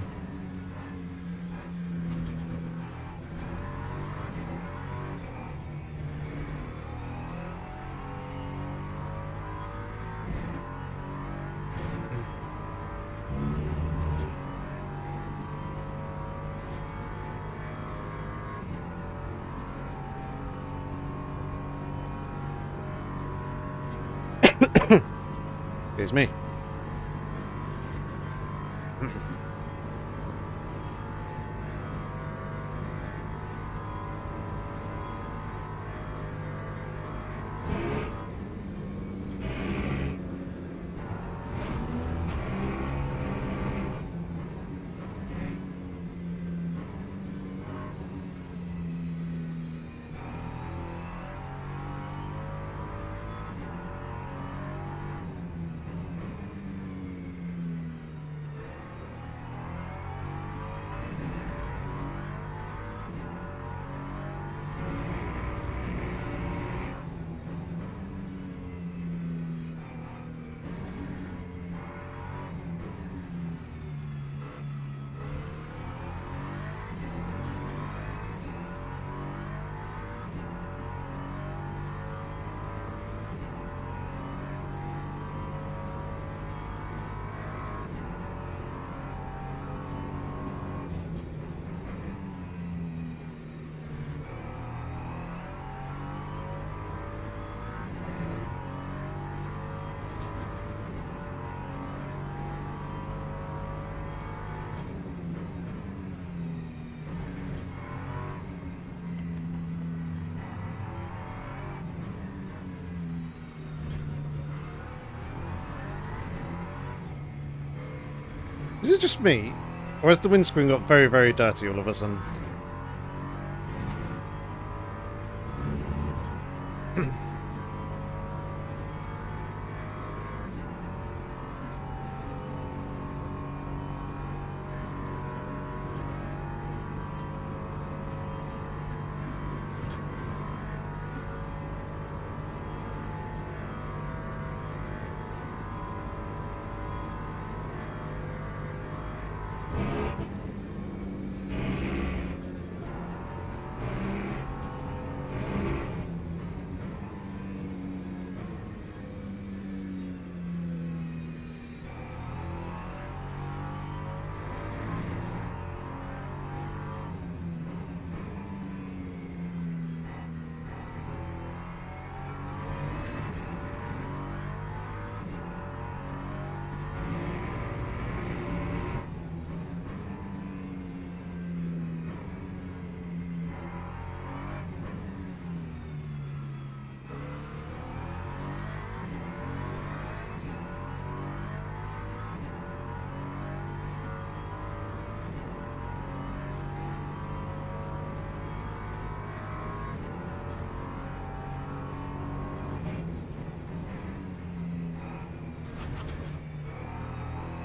Here's me. Is it just me? Or has the windscreen got very, very dirty all of a sudden?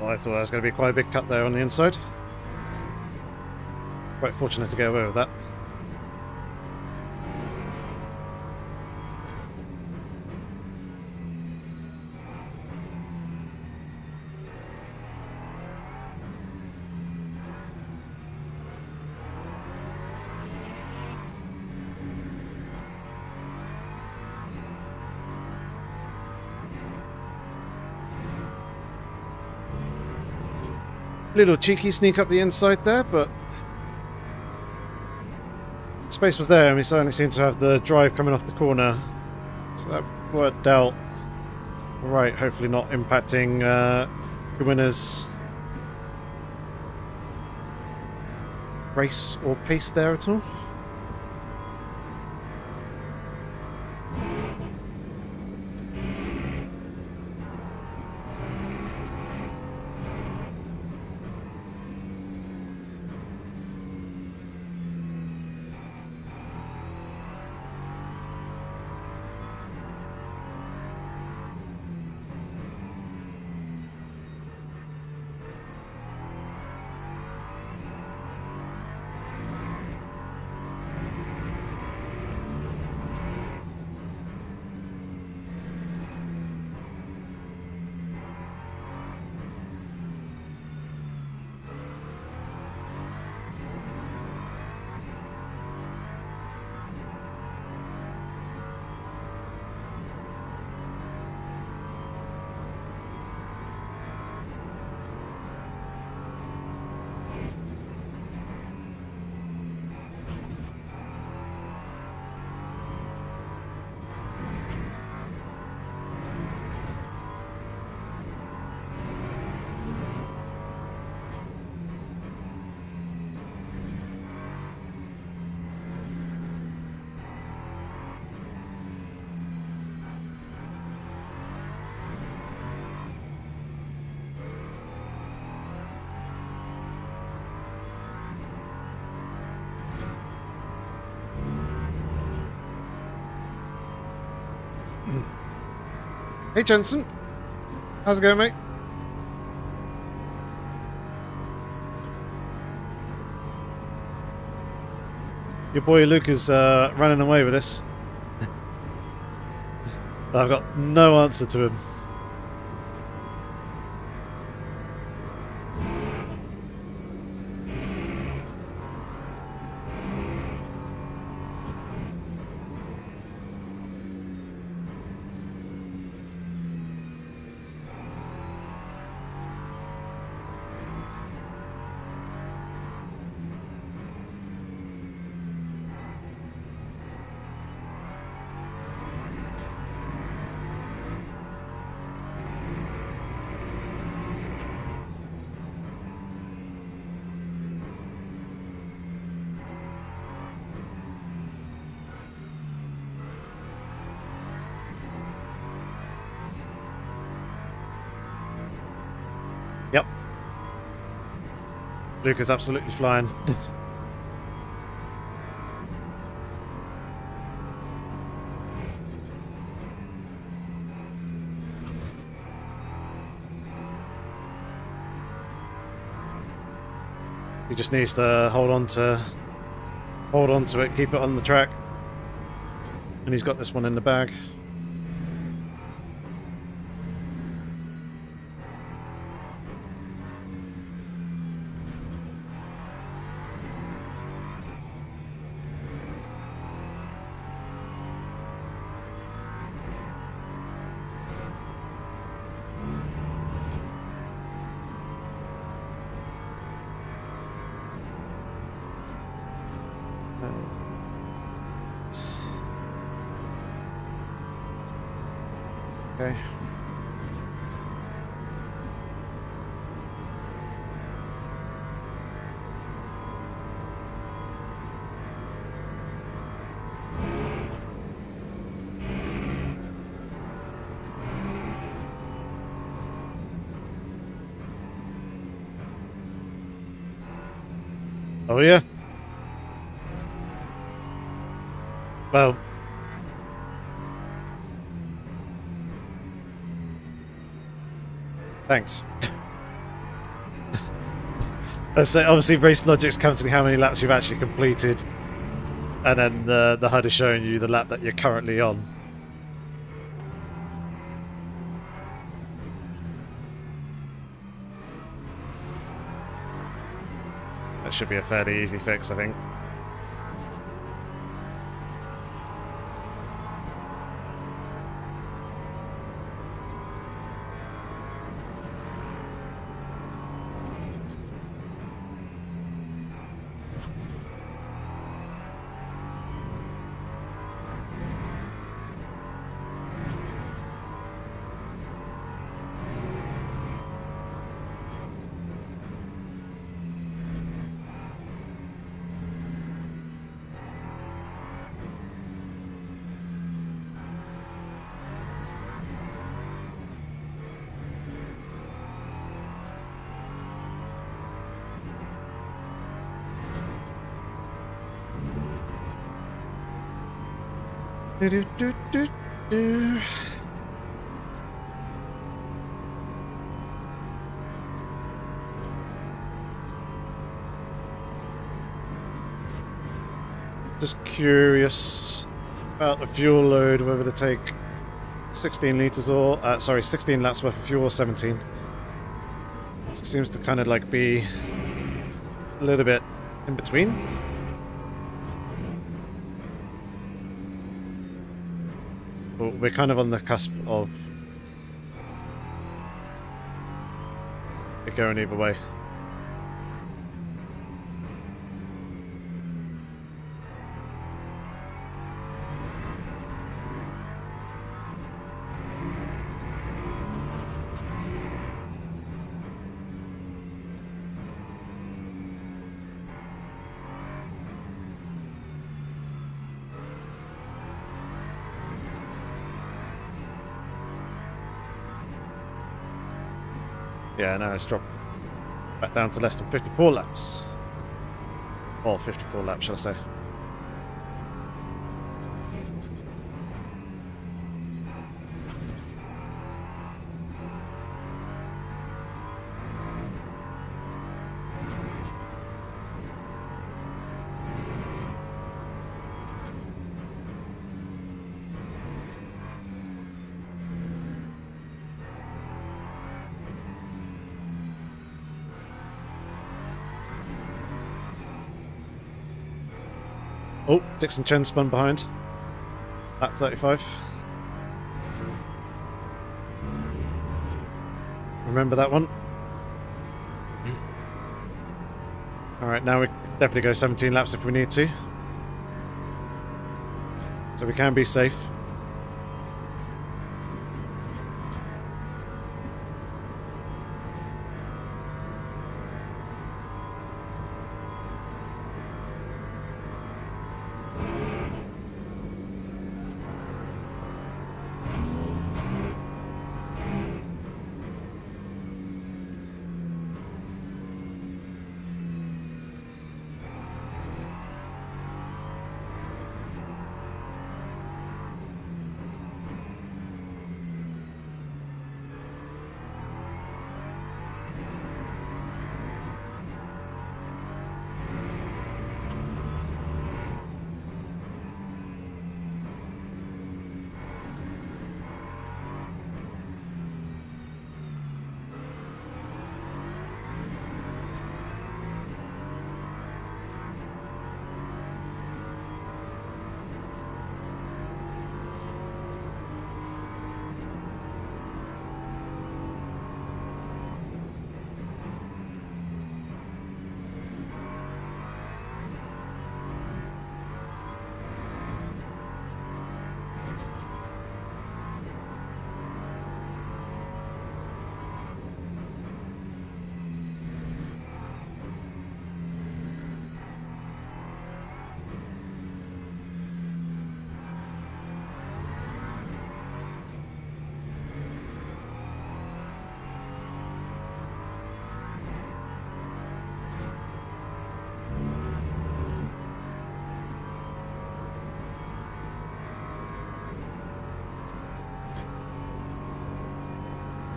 Well, I thought there was going to be quite a big cut there on the inside. Quite fortunate to get away with that. Little cheeky sneak up the inside there, but space was there and we certainly seemed to have the drive coming off the corner. So that worked out right, hopefully not impacting the winner's race or pace there at all. Hey Jensen, how's it going, mate? Your boy Luke is running away with this. I've got no answer to him. Luca's absolutely flying. He just needs to hold on to it, keep it on the track. And he's got this one in the bag. Okay. Oh yeah. Well. Thanks. So obviously race logic's counting how many laps you've actually completed, and then the HUD is showing you the lap that you're currently on. That should be a fairly easy fix, I think. Do, do, do, do, do. Just curious about the fuel load, whether to take 16 litres or, 16 laps worth of fuel or 17. It seems to kind of like be a little bit in between. But we're kind of on the cusp of it going either way. Yeah, now it's dropped back down to less than 54 laps. Or 54 laps, shall I say. Oh, Dixon Chen spun behind. Lap 35. Remember that one. Alright, now we can definitely go 17 laps if we need to. So we can be safe.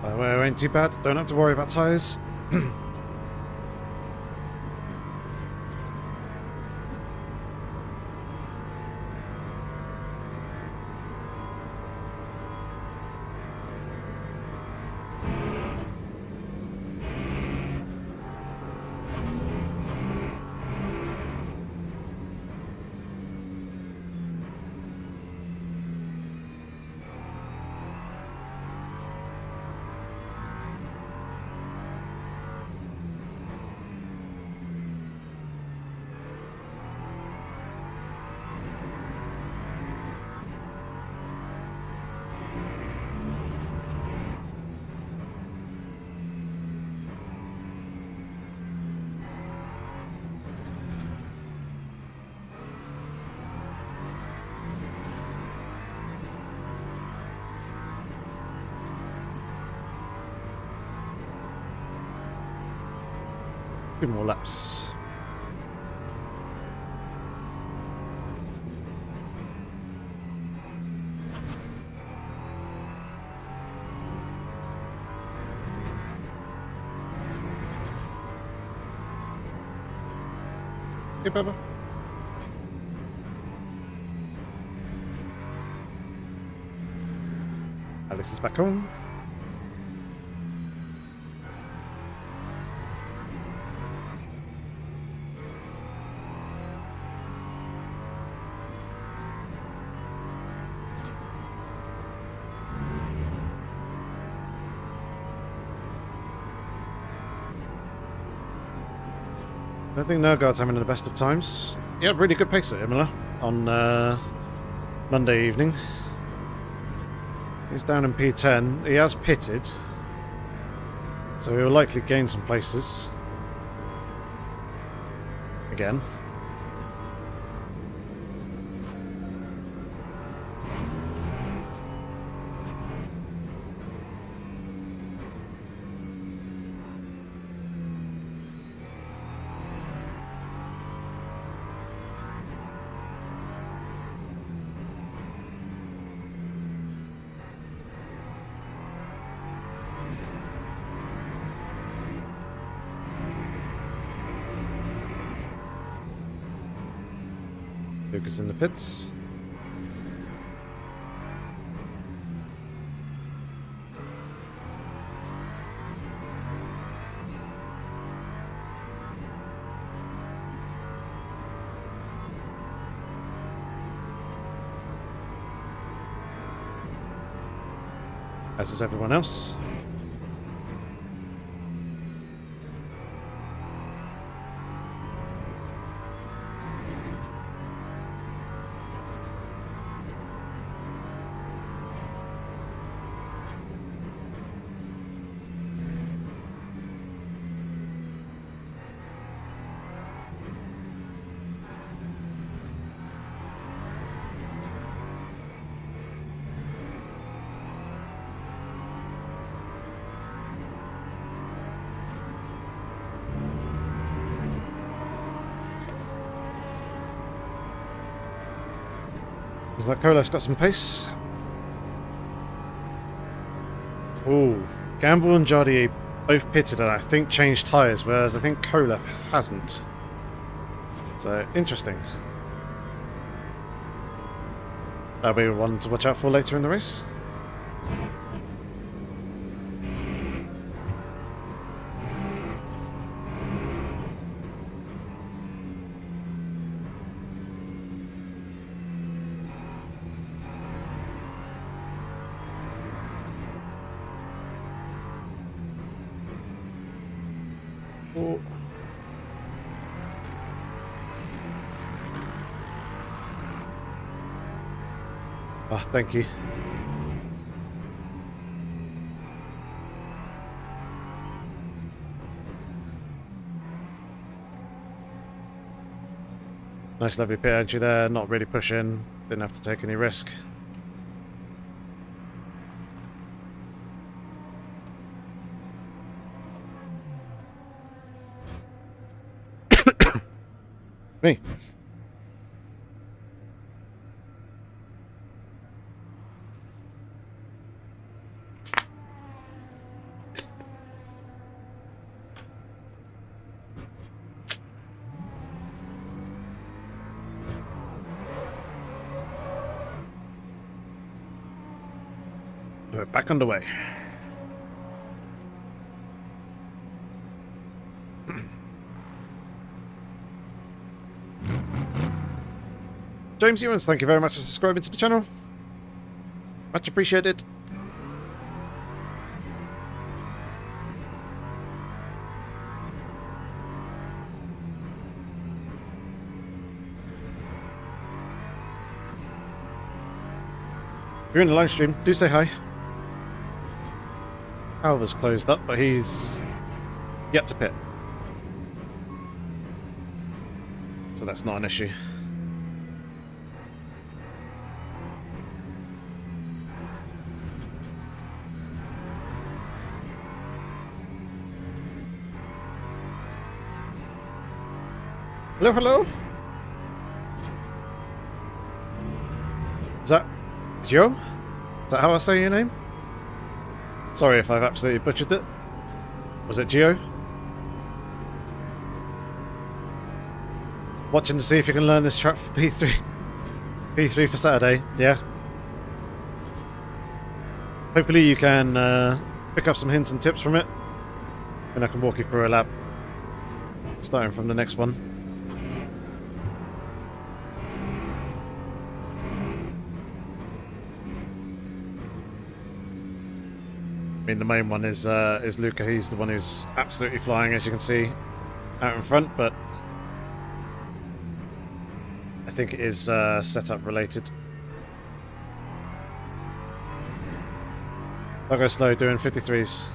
Well, ain't too bad. Don't have to worry about tyres. Two more laps. Hey, Bubba. Alice is back home. I don't think Nergard's having the best of times. Yeah, really good pace at Imola on Monday evening. He's down in P10. He has pitted, so he'll likely gain some places. Again. Lucas in the pits. As is everyone else. Looks like Kolo's got some pace. Ooh, Gamble and Jardier both pitted and I think changed tyres, whereas I think Kola hasn't. So, interesting. That'll be one to watch out for later in the race. Oh. Oh, thank you. Nice lovely pit entry there, not really pushing, didn't have to take any risk. Me. We're back underway. James Ewens, thank you very much for subscribing to the channel. Much appreciated. If you're in the live stream, do say hi. Alva's closed up, but he's yet to pit. So that's not an issue. Hello, hello. Is that Joe? Is that how I say your name? Sorry if I've absolutely butchered it. Was it Gio? Watching to see if you can learn this track for P3. P3 for Saturday, yeah. Hopefully you can pick up some hints and tips from it. And I can walk you through a lap. Starting from the next one. I mean, the main one is Luca. He's the one who's absolutely flying, as you can see, out in front, but I think it is setup related. I'll go slow doing 53s.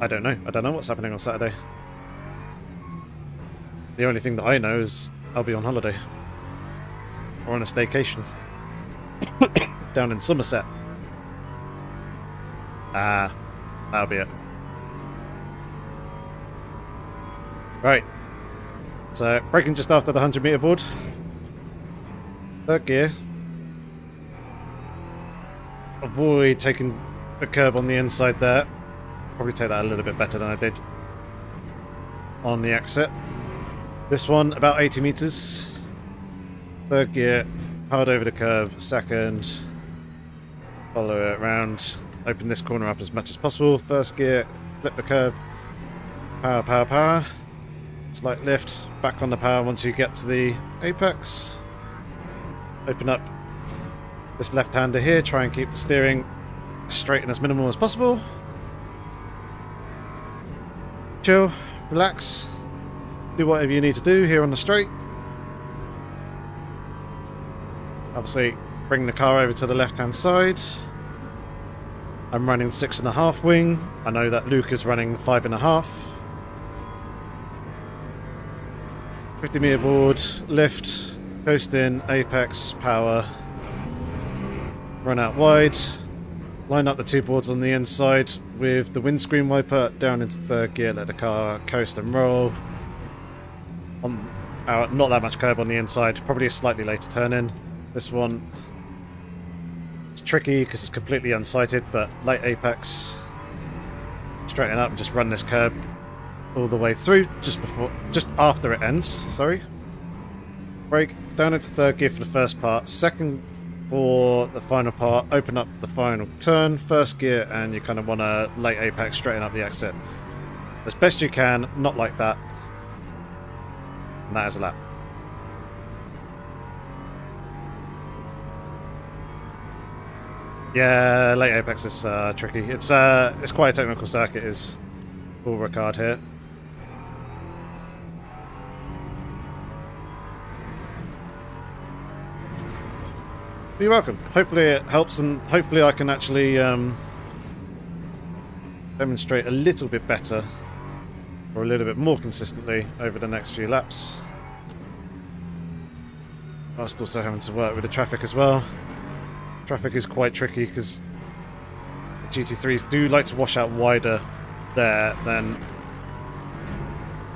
I don't know. I don't know what's happening on Saturday. The only thing that I know is I'll be on holiday. Or on a staycation. Down in Somerset. That'll be it. Right. So, braking just after the 100 meter board. Third gear. Avoid taking the curb on the inside there. Probably take that a little bit better than I did on the exit. This one, about 80 meters. Third gear, hard over the curb. Second, follow it around. Open this corner up as much as possible. First gear, flip the curb. Power, power, power. Slight lift. Back on the power once you get to the apex. Open up this left-hander here. Try and keep the steering straight and as minimal as possible. Chill, relax. Do whatever you need to do here on the straight. Obviously, bring the car over to the left-hand side. I'm running 6.5 wing. I know that Luke is running 5.5. 50 meter board, lift, coast in, apex, power. Run out wide. Line up the two boards on the inside with the windscreen wiper down into third gear. Let the car coast and roll. Not that much curb on the inside. Probably a slightly later turn in. This one is tricky because it's completely unsighted, but late apex. Straighten up and just run this curb all the way through just after it ends. Sorry. Brake down into third gear for the first part. Second for the final part. Open up the final turn. First gear, and you kind of want to late apex, straighten up the exit as best you can. Not like that. And that is a lap. Yeah, late apex is tricky. It's quite a technical circuit. Is full Ricard here. You're welcome. Hopefully it helps, and hopefully I can actually demonstrate a little bit better, or a little bit more consistently over the next few laps. Whilst also having to work with the traffic as well. Traffic is quite tricky because the GT3s do like to wash out wider there than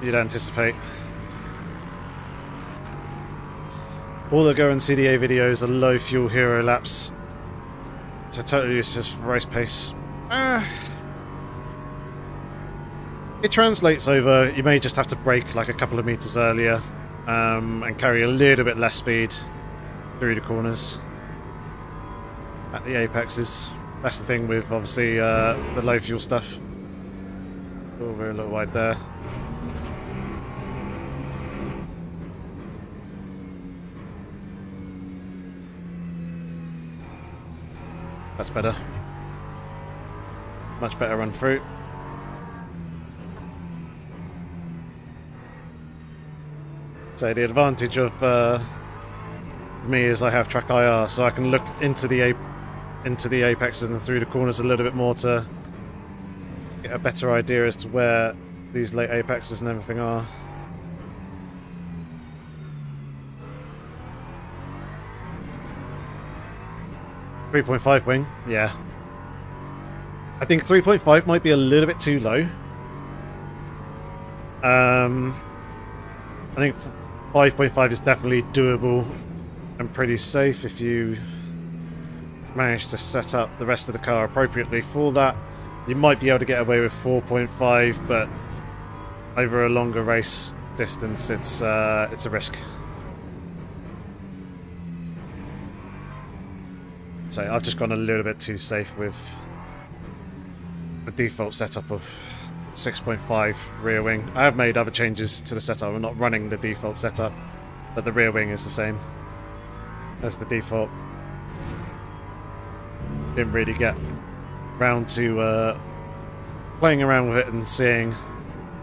you'd anticipate. All the Go and CDA videos are low fuel hero laps, so totally useless for race pace. It translates over. You may just have to brake like a couple of meters earlier and carry a little bit less speed through the corners at the apexes. That's the thing with obviously the low fuel stuff. Oh, we're a little wide there. That's better. Much better run through. So the advantage of me is I have track IR, so I can look into the apexes and through the corners a little bit more to get a better idea as to where these late apexes and everything are. .5 wing, yeah. I think 3.5 might be a little bit too low. I think 5.5 is definitely doable and pretty safe if you manage to set up the rest of the car appropriately for that. You might be able to get away with 4.5, but over a longer race distance, it's a risk. So I've just gone a little bit too safe with the default setup of 6.5 rear wing. I have made other changes to the setup. I'm not running the default setup, but the rear wing is the same as the default. Didn't really get round to playing around with it and seeing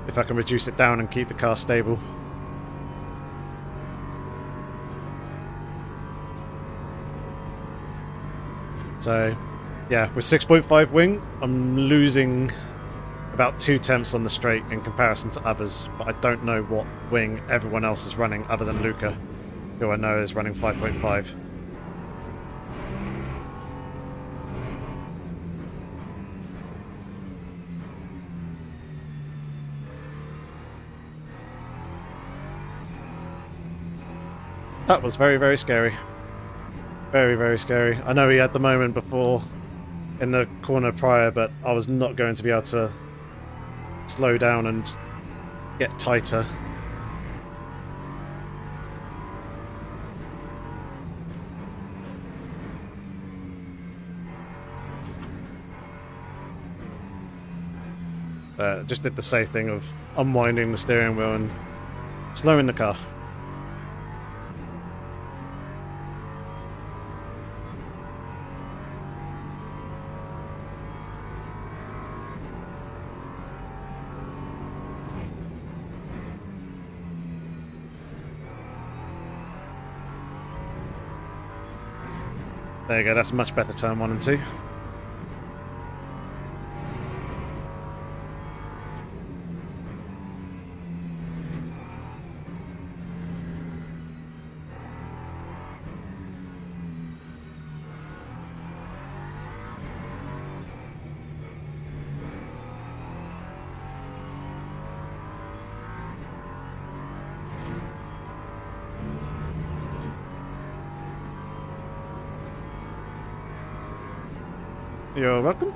if I can reduce it down and keep the car stable. So, yeah, with 6.5 wing, I'm losing about 2 tenths on the straight in comparison to others, but I don't know what wing everyone else is running other than Luca, who I know is running 5.5. That was very, very scary. Very, very scary. I know he had the moment before in the corner prior, but I was not going to be able to slow down and get tighter. Just did the safe thing of unwinding the steering wheel and slowing the car. There you go, that's much better turn 1 and 2. You're welcome.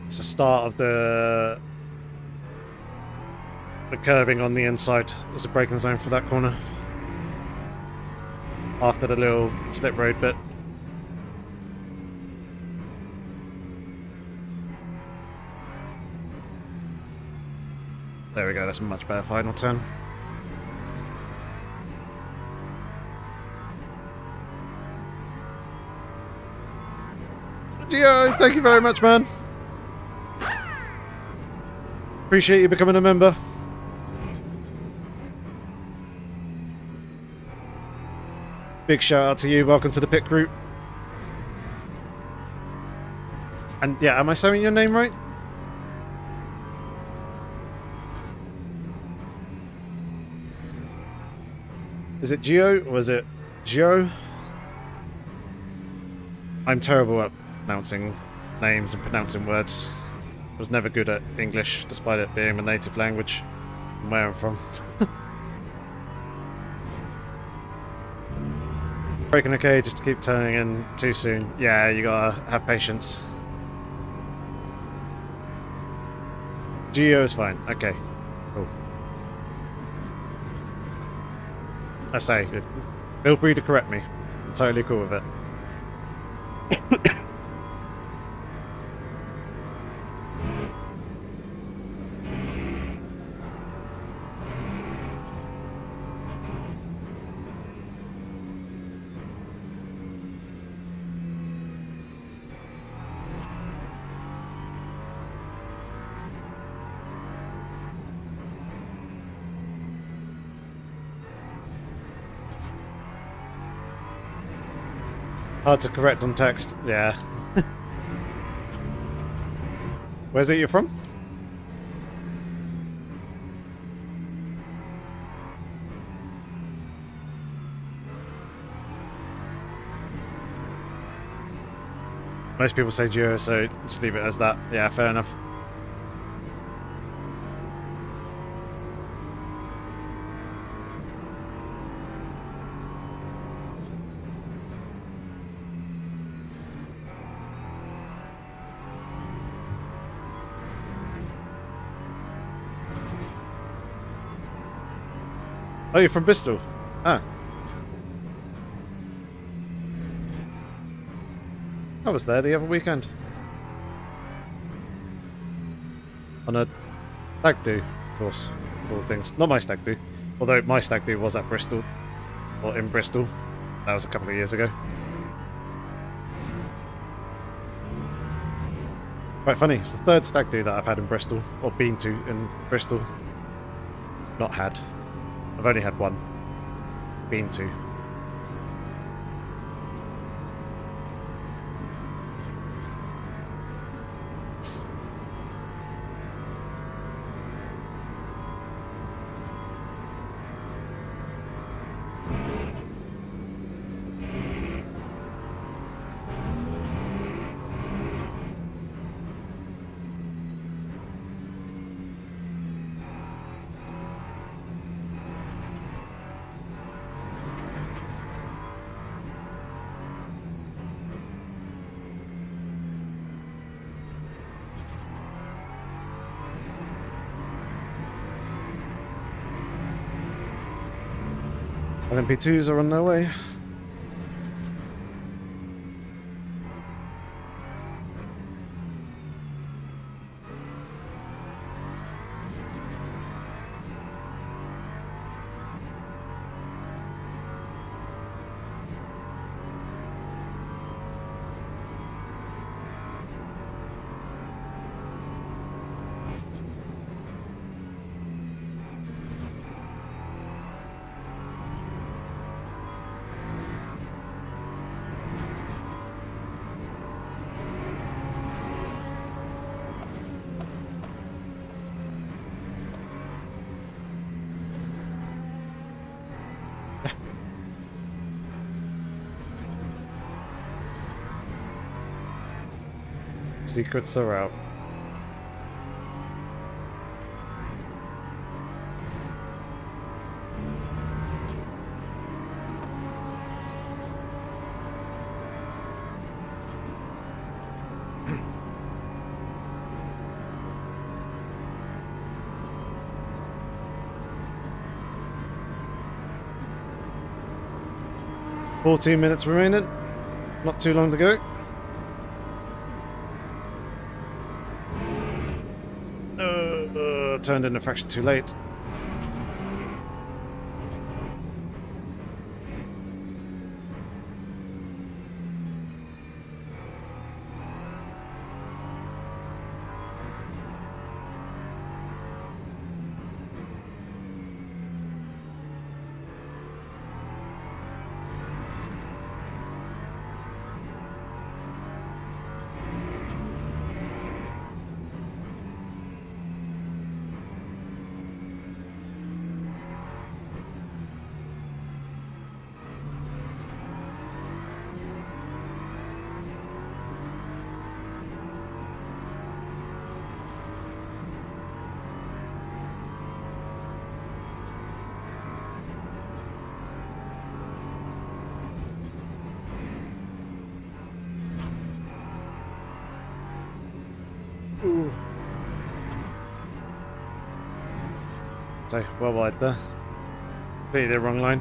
It's the start of the curving on the inside. There's a braking zone for that corner. After the little slip road bit. There we go, that's a much better final turn. Gio, thank you very much, man. Appreciate you becoming a member. Big shout out to you. Welcome to the pit group. And yeah, am I saying your name right? Is it Geo or is it Geo? I'm terrible at pronouncing names and pronouncing words. I was never good at English, despite it being my native language and where I'm from. Breaking okay just to keep turning in too soon. Yeah, you gotta have patience. Geo is fine. Okay. Cool. I say, feel free to correct me. I'm totally cool with it. Hard to correct on text, yeah. Where's it you're from? Most people say Geo, so just leave it as that. Yeah, fair enough. Oh, you're from Bristol? Ah. I was there the other weekend. On a stag do, of course, of all things. Not my stag do. Although my stag do was at Bristol. Or in Bristol. That was a couple of years ago. Quite funny, it's the third stag do that I've had in Bristol. Or been to in Bristol. Not had. I've only had one. Been to. LMP2s are on their way. Secrets are out. $14 minutes remaining. Not too long to go. Turned in a fraction too late. Say, well wide there. Completely the wrong line.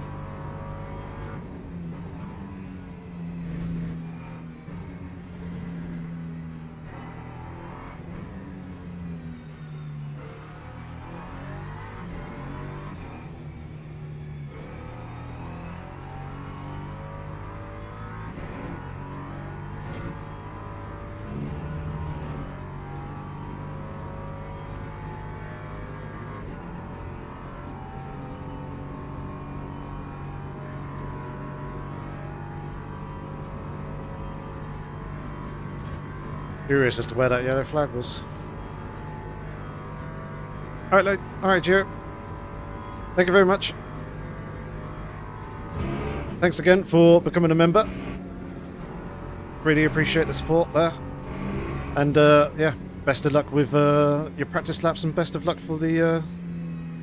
Curious as to where that yellow flag was. Alright, Gio. Thank you very much. Thanks again for becoming a member. Really appreciate the support there. And yeah, best of luck with your practice laps and best of luck for the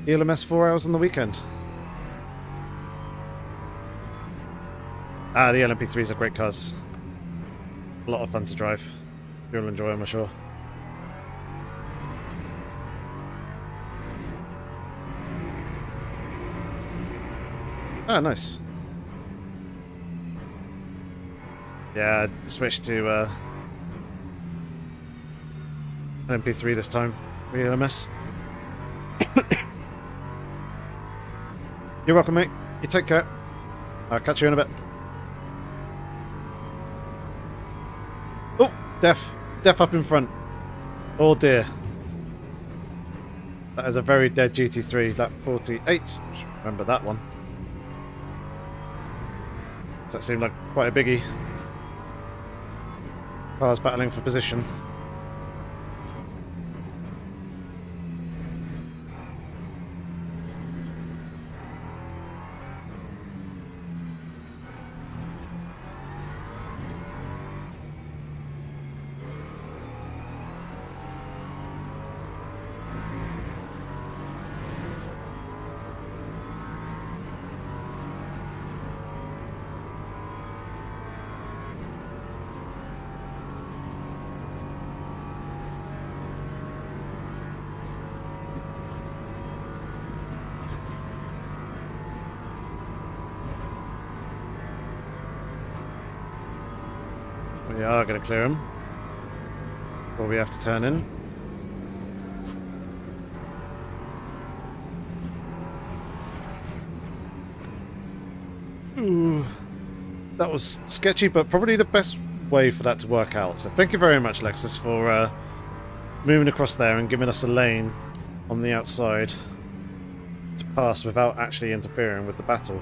ELMS 4 hours on the weekend. Ah, the LMP3s are great cars. A lot of fun to drive. You'll enjoy them, I'm sure. Ah, nice. Yeah, I switched to LMP3 this time. ELMS. You're welcome, mate. You take care. I'll catch you in a bit. Oh, Def up in front. Oh dear. That is a very dead GT3, lap 48. Remember that one. Does that seem like quite a biggie? Cars battling for position. We are going to clear him. Or we have to turn in. Ooh. That was sketchy, but probably the best way for that to work out. So thank you very much, Lexus, for moving across there and giving us a lane on the outside to pass without actually interfering with the battle.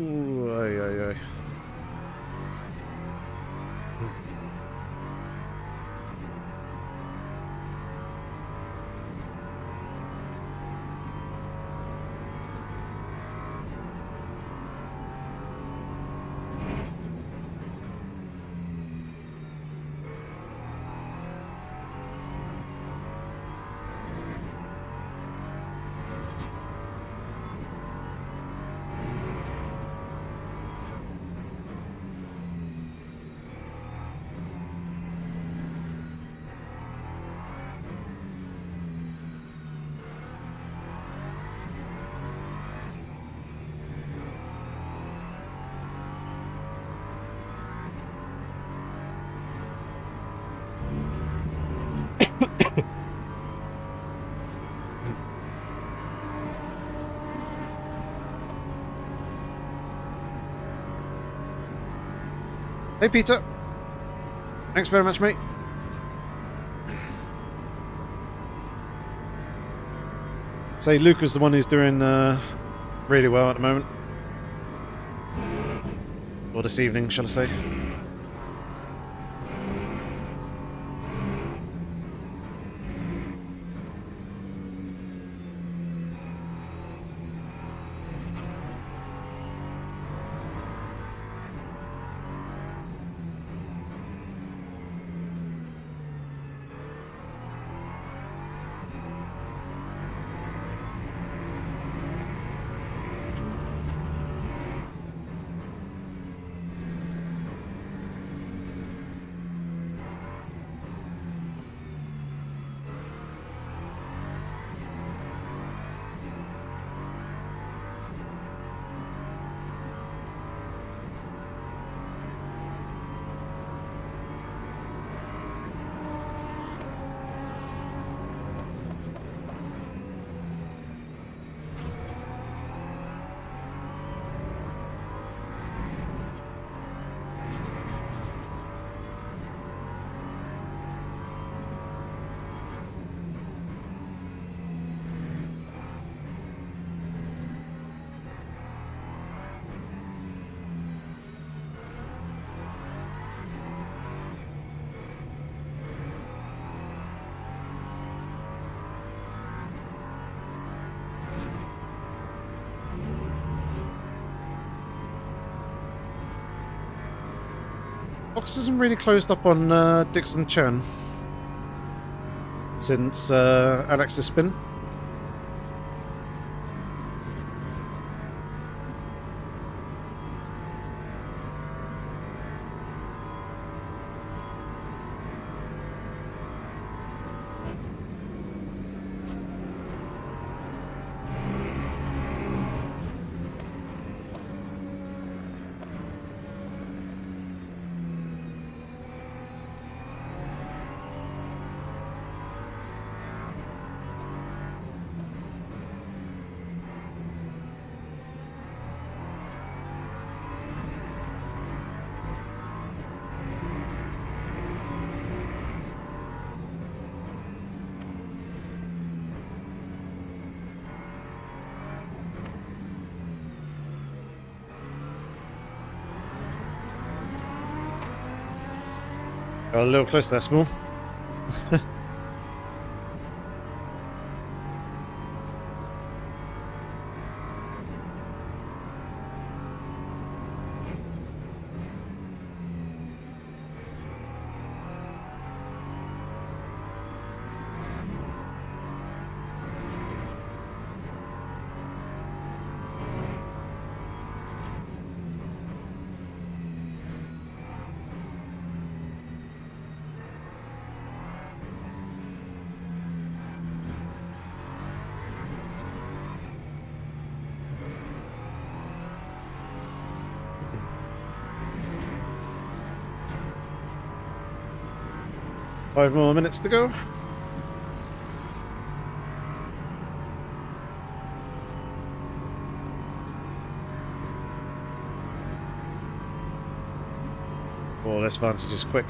Ooh, ay. Hey, Peter. Thanks very much, mate. Say, Luca's the one who's doing really well at the moment. Or this evening, shall I say. Box hasn't really closed up on Dixon Chen since Alex's spin. Got a little close there, Small. Five more minutes to go. Oh, this vantage is quick.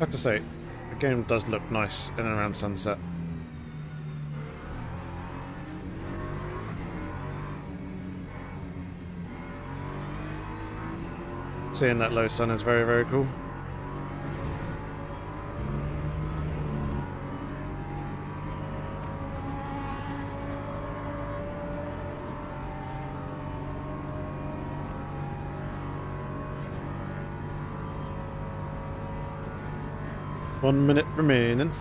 have to say, the game does look nice in and around sunset. Seeing that low sun is very, very cool. One minute remaining.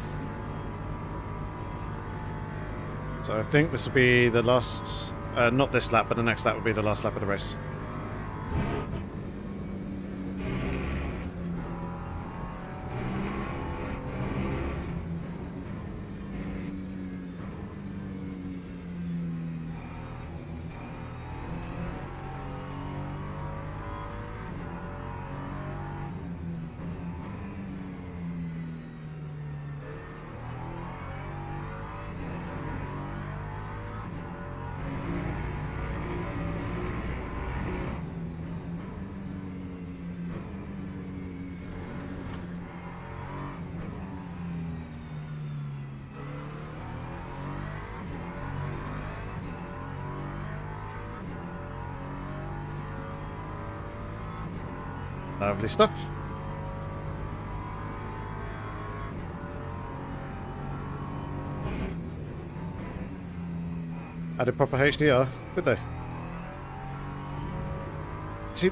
So I think this will be the last, not this lap, but the next lap will be the last lap of the race. Lovely stuff. Added proper HDR, did they? See,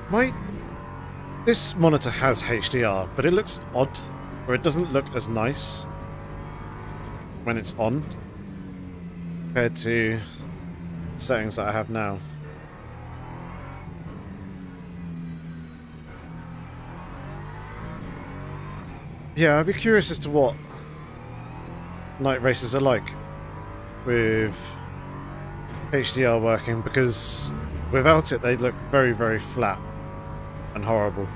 this monitor has HDR, but it looks odd, or it doesn't look as nice when it's on compared to settings that I have now. Yeah, I'd be curious as to what night races are like with HDR working, because without it they look very, very flat and horrible.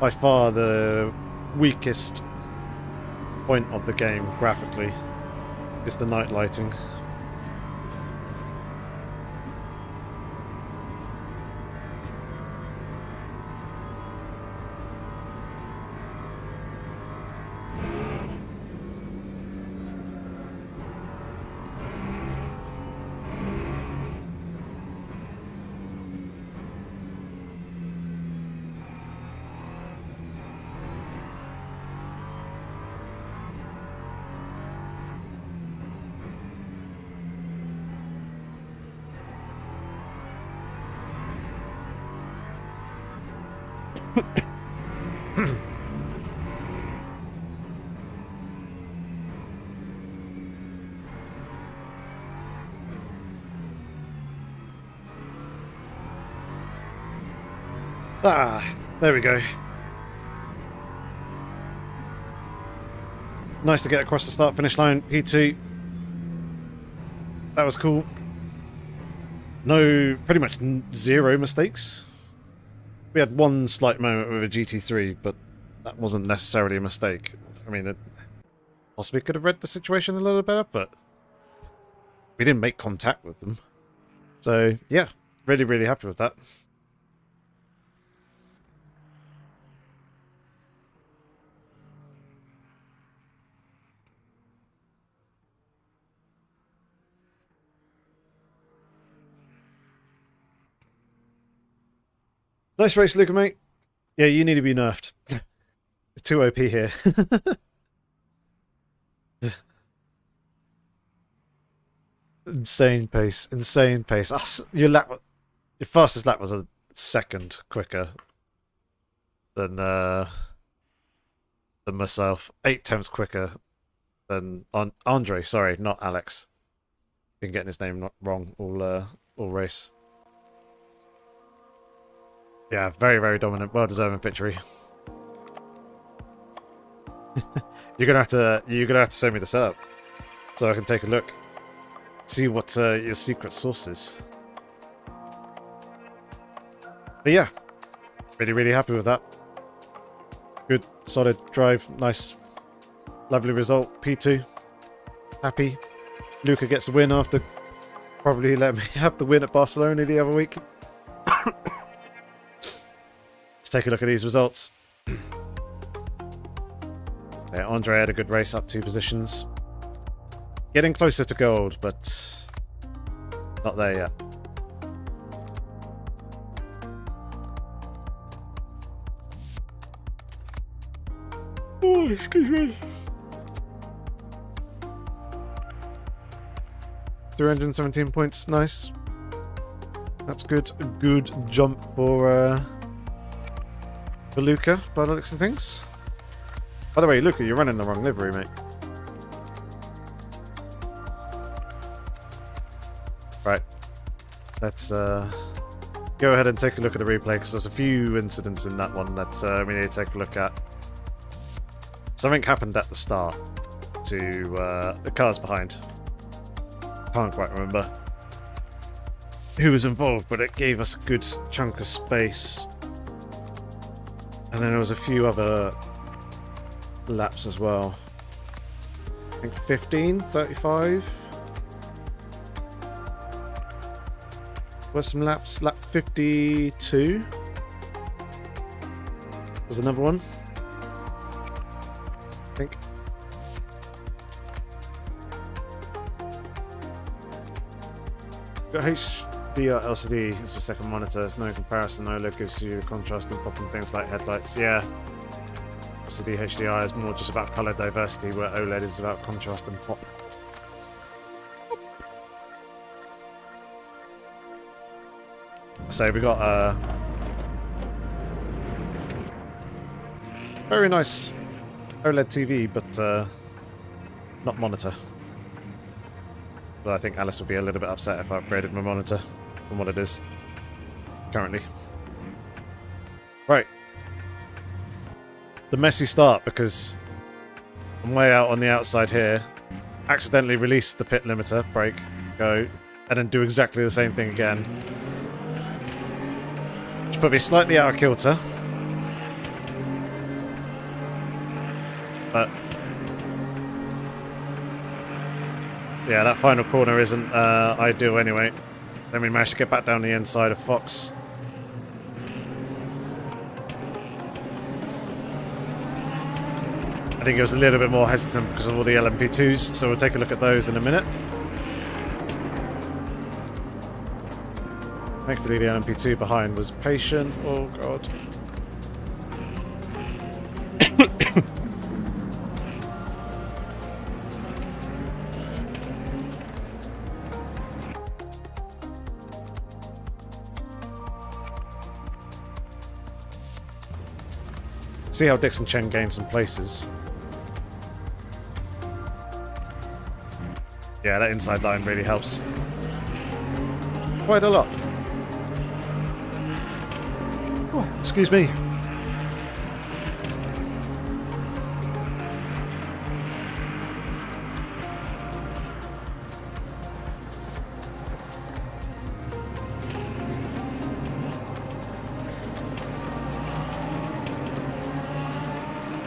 By far the weakest point of the game graphically is the night lighting. Ah, there we go. Nice to get across the start-finish line, P2. That was cool. No, pretty much zero mistakes. We had one slight moment with a GT3, but that wasn't necessarily a mistake. I mean, it possibly could have read the situation a little better, but we didn't make contact with them. So, yeah, really, really happy with that. Nice race, Luca, mate. Yeah, you need to be nerfed. Too OP here. Insane pace, insane pace. Your fastest lap was a second quicker than myself. 8 tenths quicker than Andre. Sorry, not Alex. Been getting his name wrong all race. Yeah, very, very dominant. Well-deserving victory. You're gonna have to send me the setup so I can take a look, see what your secret sauce is. But yeah, really, really happy with that. Good, solid drive, nice, lovely result. P2, happy. Luca gets a win after probably letting me have the win at Barcelona the other week. Let's take a look at these results. Yeah, Andre had a good race up 2 positions. Getting closer to gold, but not there yet. Oh, excuse me. 317 points, nice. That's good. A good jump for Luca, by the looks of things. By the way, Luca, you're running the wrong livery, mate. Right. Let's go ahead and take a look at the replay, because there's a few incidents in that one that we need to take a look at. Something happened at the start to the cars behind. Can't quite remember who was involved, but it gave us a good chunk of space. And then there was a few other laps as well. I think 15, 35. Were some laps. Lap 52 was another one, I think. Got HDR LCD as the second monitor. There's no comparison. OLED gives you contrast and pop and things like headlights. Yeah. LCD HDR is more just about color diversity, where OLED is about contrast and pop. So we got a very nice OLED TV, but not monitor. But I think Alice would be a little bit upset if I upgraded my monitor from what it is currently. Right. The messy start, because I'm way out on the outside here. Accidentally released the pit limiter, brake, go, and then do exactly the same thing again. Which put me slightly out of kilter. But yeah, that final corner isn't ideal anyway. Then we managed to get back down the inside of Fox. I think it was a little bit more hesitant because of all the LMP2s, so we'll take a look at those in a minute. Thankfully the LMP2 behind was patient. Oh god. See how Dixon Chen gained some places. Yeah, that inside line really helps. Quite a lot. Oh, excuse me.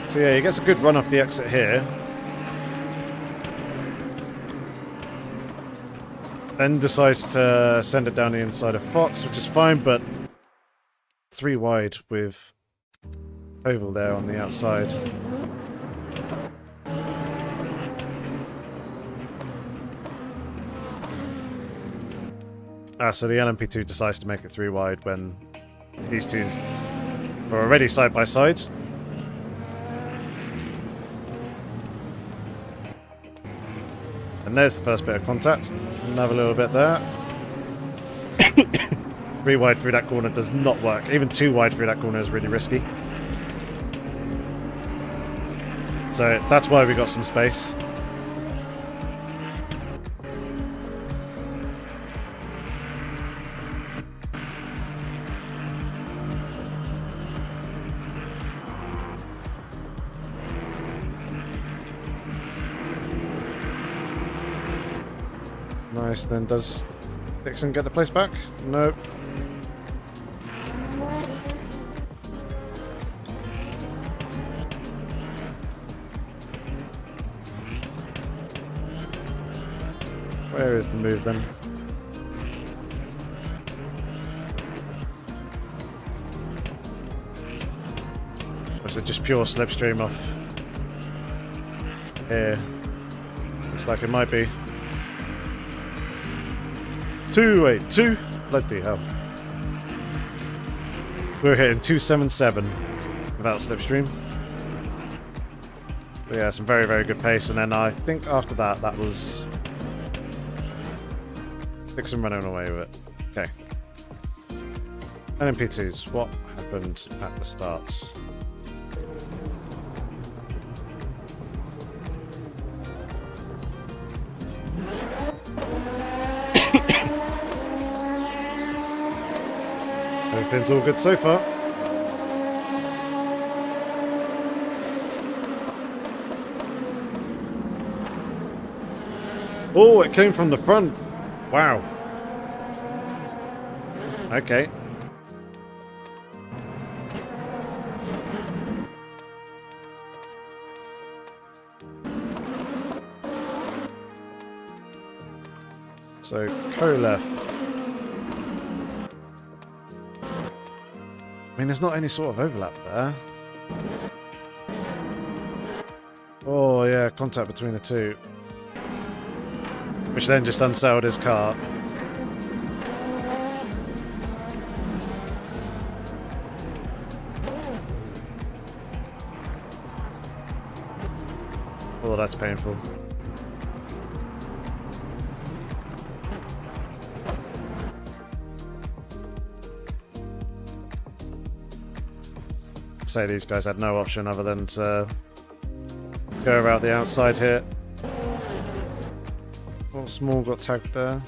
So yeah, he gets a good run off the exit here. Then decides to send it down the inside of Fox, which is fine, but 3 wide with Oval there on the outside. So the LMP2 decides to make it 3 wide when these two are already side by side. And there's the first bit of contact. Another little bit there. 3 wide through that corner does not work. Even 2 wide through that corner is really risky. So that's why we got some space. Nice, then does Dixon get the place back? Nope. Where is the move then? Or is it just pure slipstream off Here. Looks like it might be. 282. Bloody hell. We're hitting 277 without slipstream. But yeah, some very, very good pace. And then I think after that, that was Dixon running away with it. Okay. LMP2s, what happened at the start? Everything's all good so far. Oh, it came from the front. Wow. Okay. So, Kolef. I mean, there's not any sort of overlap there. Oh, yeah, contact between the two. Which then just unsailed his car. Oh, that's painful. Say these guys had no option other than to go around the outside here. Oh, Small got tagged there.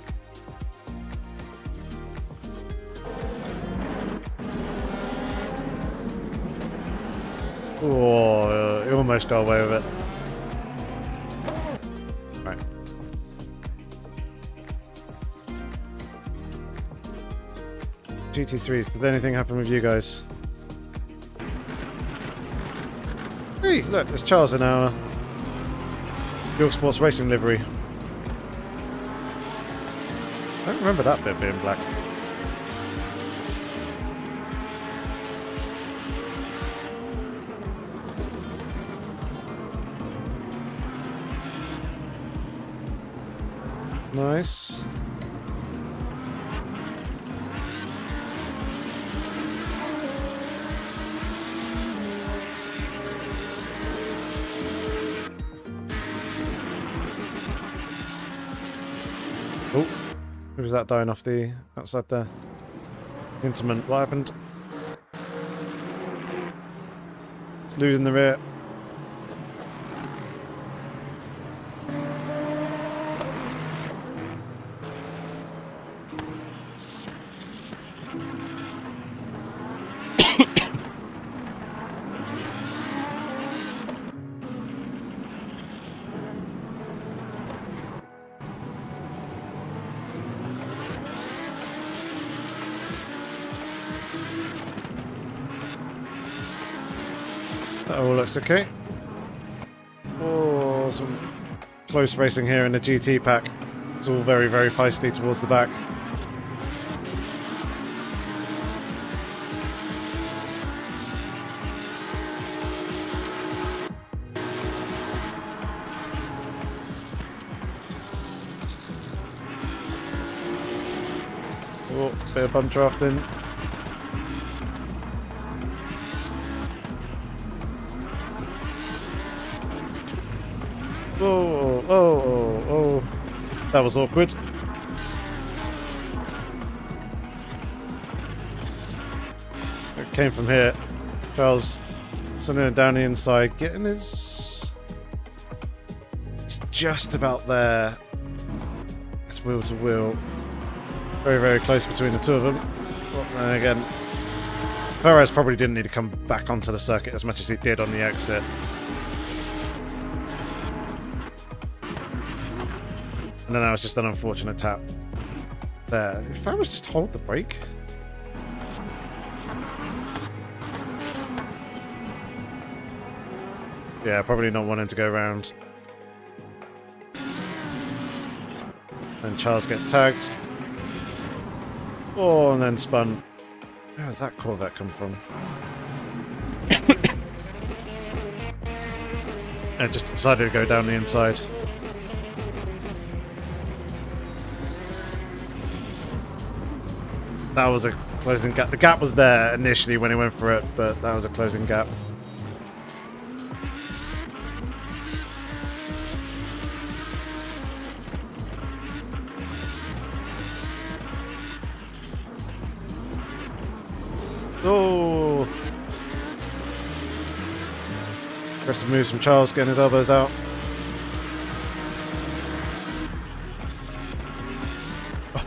Oh, he almost got away with it. Right. GT3s, did anything happen with you guys? Hey, look, there's Charles in our York Sports Racing livery. I don't remember that bit being black. Nice. Oh, who was that dying off the outside there? Intimate. What happened? It's losing the rear. That all looks okay. Oh, some close racing here in the GT pack. It's all very, very feisty towards the back. Oh, bit of bump drafting. Oh, oh, oh, oh. That was awkward. It came from here. Charles sending it down the inside, getting his... It's just about there. It's wheel to wheel. Very, very close between the two of them. And again, Perez probably didn't need to come back onto the circuit as much as he did on the exit. And then that was just an unfortunate tap there. If I was just hold the brake. Yeah, probably not wanting to go around. And Charles gets tagged. Oh, and then spun. Where does that Corvette come from? And just decided to go down the inside. That was a closing gap. The gap was there initially when he went for it, but that was a closing gap. Oh! Aggressive moves from Charles, getting his elbows out. Oh.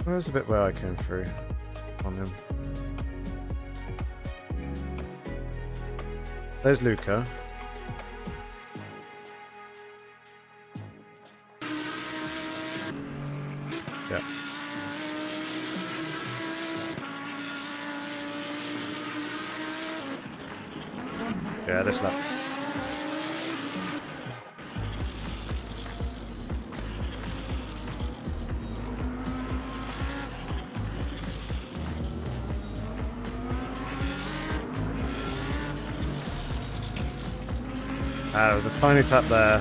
Where's the bit where I came through on him? There's Luca. Yeah. Yeah, this lap. With a tiny tap there.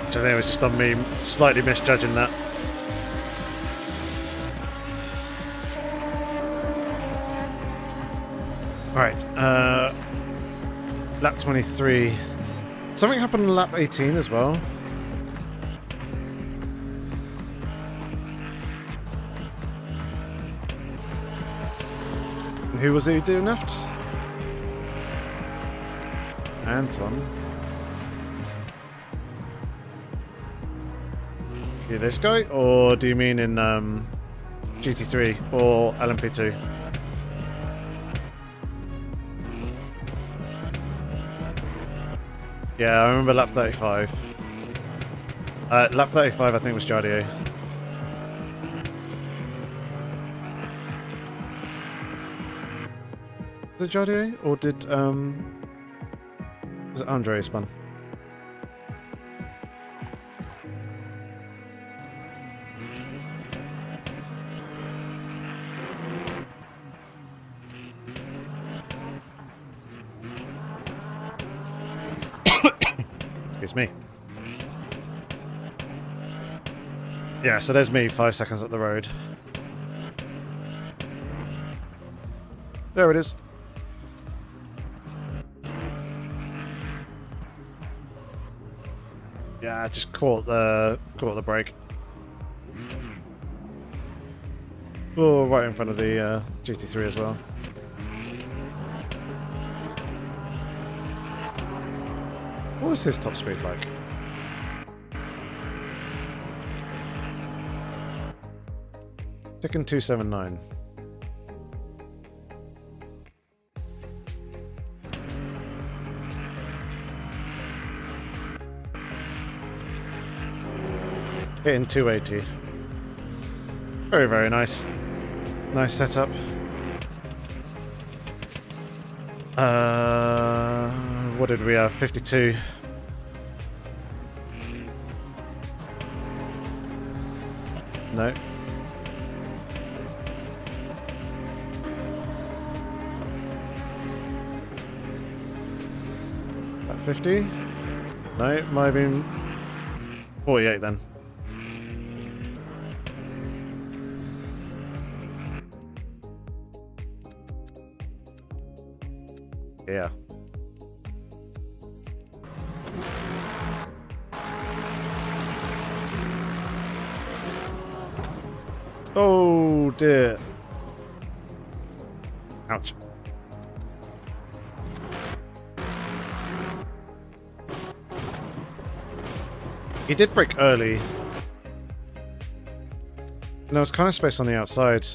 Which I think was just on me slightly misjudging that. Alright, lap 23. Something happened on lap 18 as well. And who was it doing left? Anton. Yeah, this guy? Or do you mean in GT3 or LMP2? Yeah, I remember lap 35. Lap 35 I think was Jardier. Was it Jardier? Or did was it Andre spun? Excuse me. Yeah, so there's me 5 seconds up the road. There it is. Yeah, I just caught the brake. Oh, right in front of the GT3 as well. What was his top speed like? Ticking 279. Hitting 280. Very, very nice. Nice setup. What did we have? 52. No. About 50? No, it might have been 48 then. Yeah. Oh dear. Ouch. He did brake early. And there was kind of space on the outside.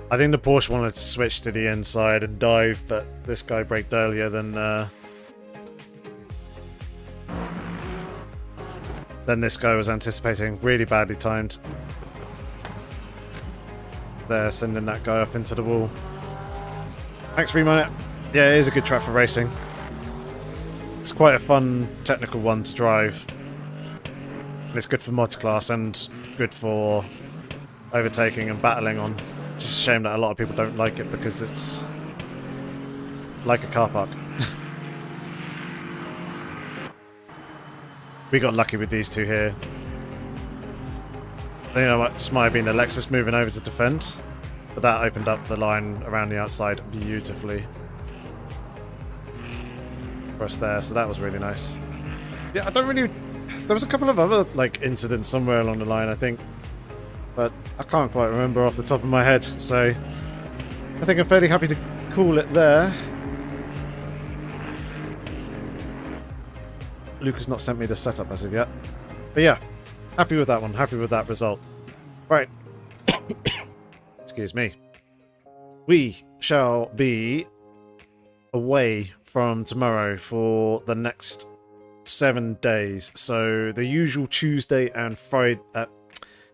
I think the Porsche wanted to switch to the inside and dive, but this guy braked earlier than this guy was anticipating. Really badly timed. there, sending that guy off into the wall. Thanks, Remote. Yeah, it is a good track for racing. It's quite a fun technical one to drive. And it's good for multi-class and good for overtaking and battling on. It's just a shame that a lot of people don't like it because it's like a car park. We got lucky with these two here. You know what? This might have been the Lexus moving over to defend, but that opened up the line around the outside beautifully for us there, so that was really nice. Yeah, I don't really... There was a couple of other like incidents somewhere along the line, I think, but I can't quite remember off the top of my head, so I think I'm fairly happy to call it there. Luke has not sent me the setup as of yet. But yeah, happy with that one. Happy with that result. Right. Excuse me. We shall be away from tomorrow for the next 7 days. So the usual Tuesday and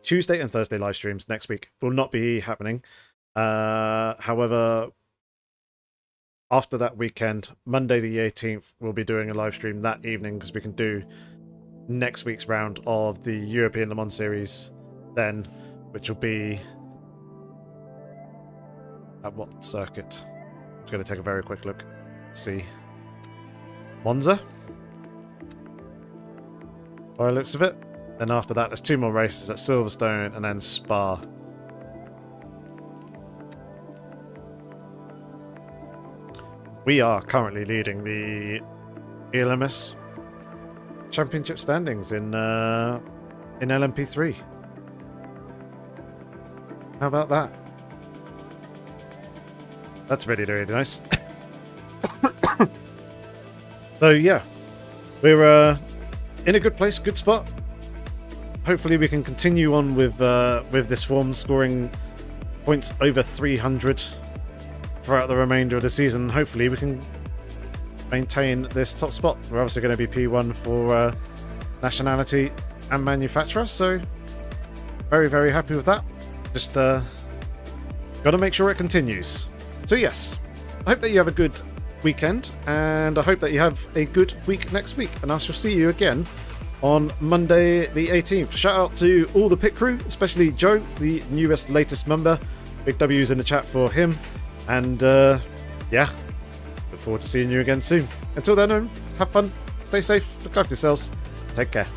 Tuesday and Thursday live streams next week will not be happening. However, after that weekend, Monday the 18th, we'll be doing a live stream that evening because we can do next week's round of the European Le Mans Series then, which will be at what circuit? I'm just going to take a very quick look. See. Monza? By the looks of it. Then after that, there's 2 more races at Silverstone and then Spa. We are currently leading the ELMS championship standings in LMP3. How about that? That's really, really nice. So yeah, we're in a good place, good spot. Hopefully we can continue on with this form, scoring points over 300 throughout the remainder of the season. Hopefully we can maintain this top spot. We're obviously going to be P1 for nationality and manufacturer, so very, very happy with that. Just got to make sure it continues. So yes, I hope that you have a good weekend, and I hope that you have a good week next week, and I shall see you again on Monday the 18th. Shout out to all the pit crew, especially Joe, the newest, latest member. Big W's in the chat for him. And yeah, look forward to seeing you again soon. Until then, have fun, stay safe, look after yourselves, take care.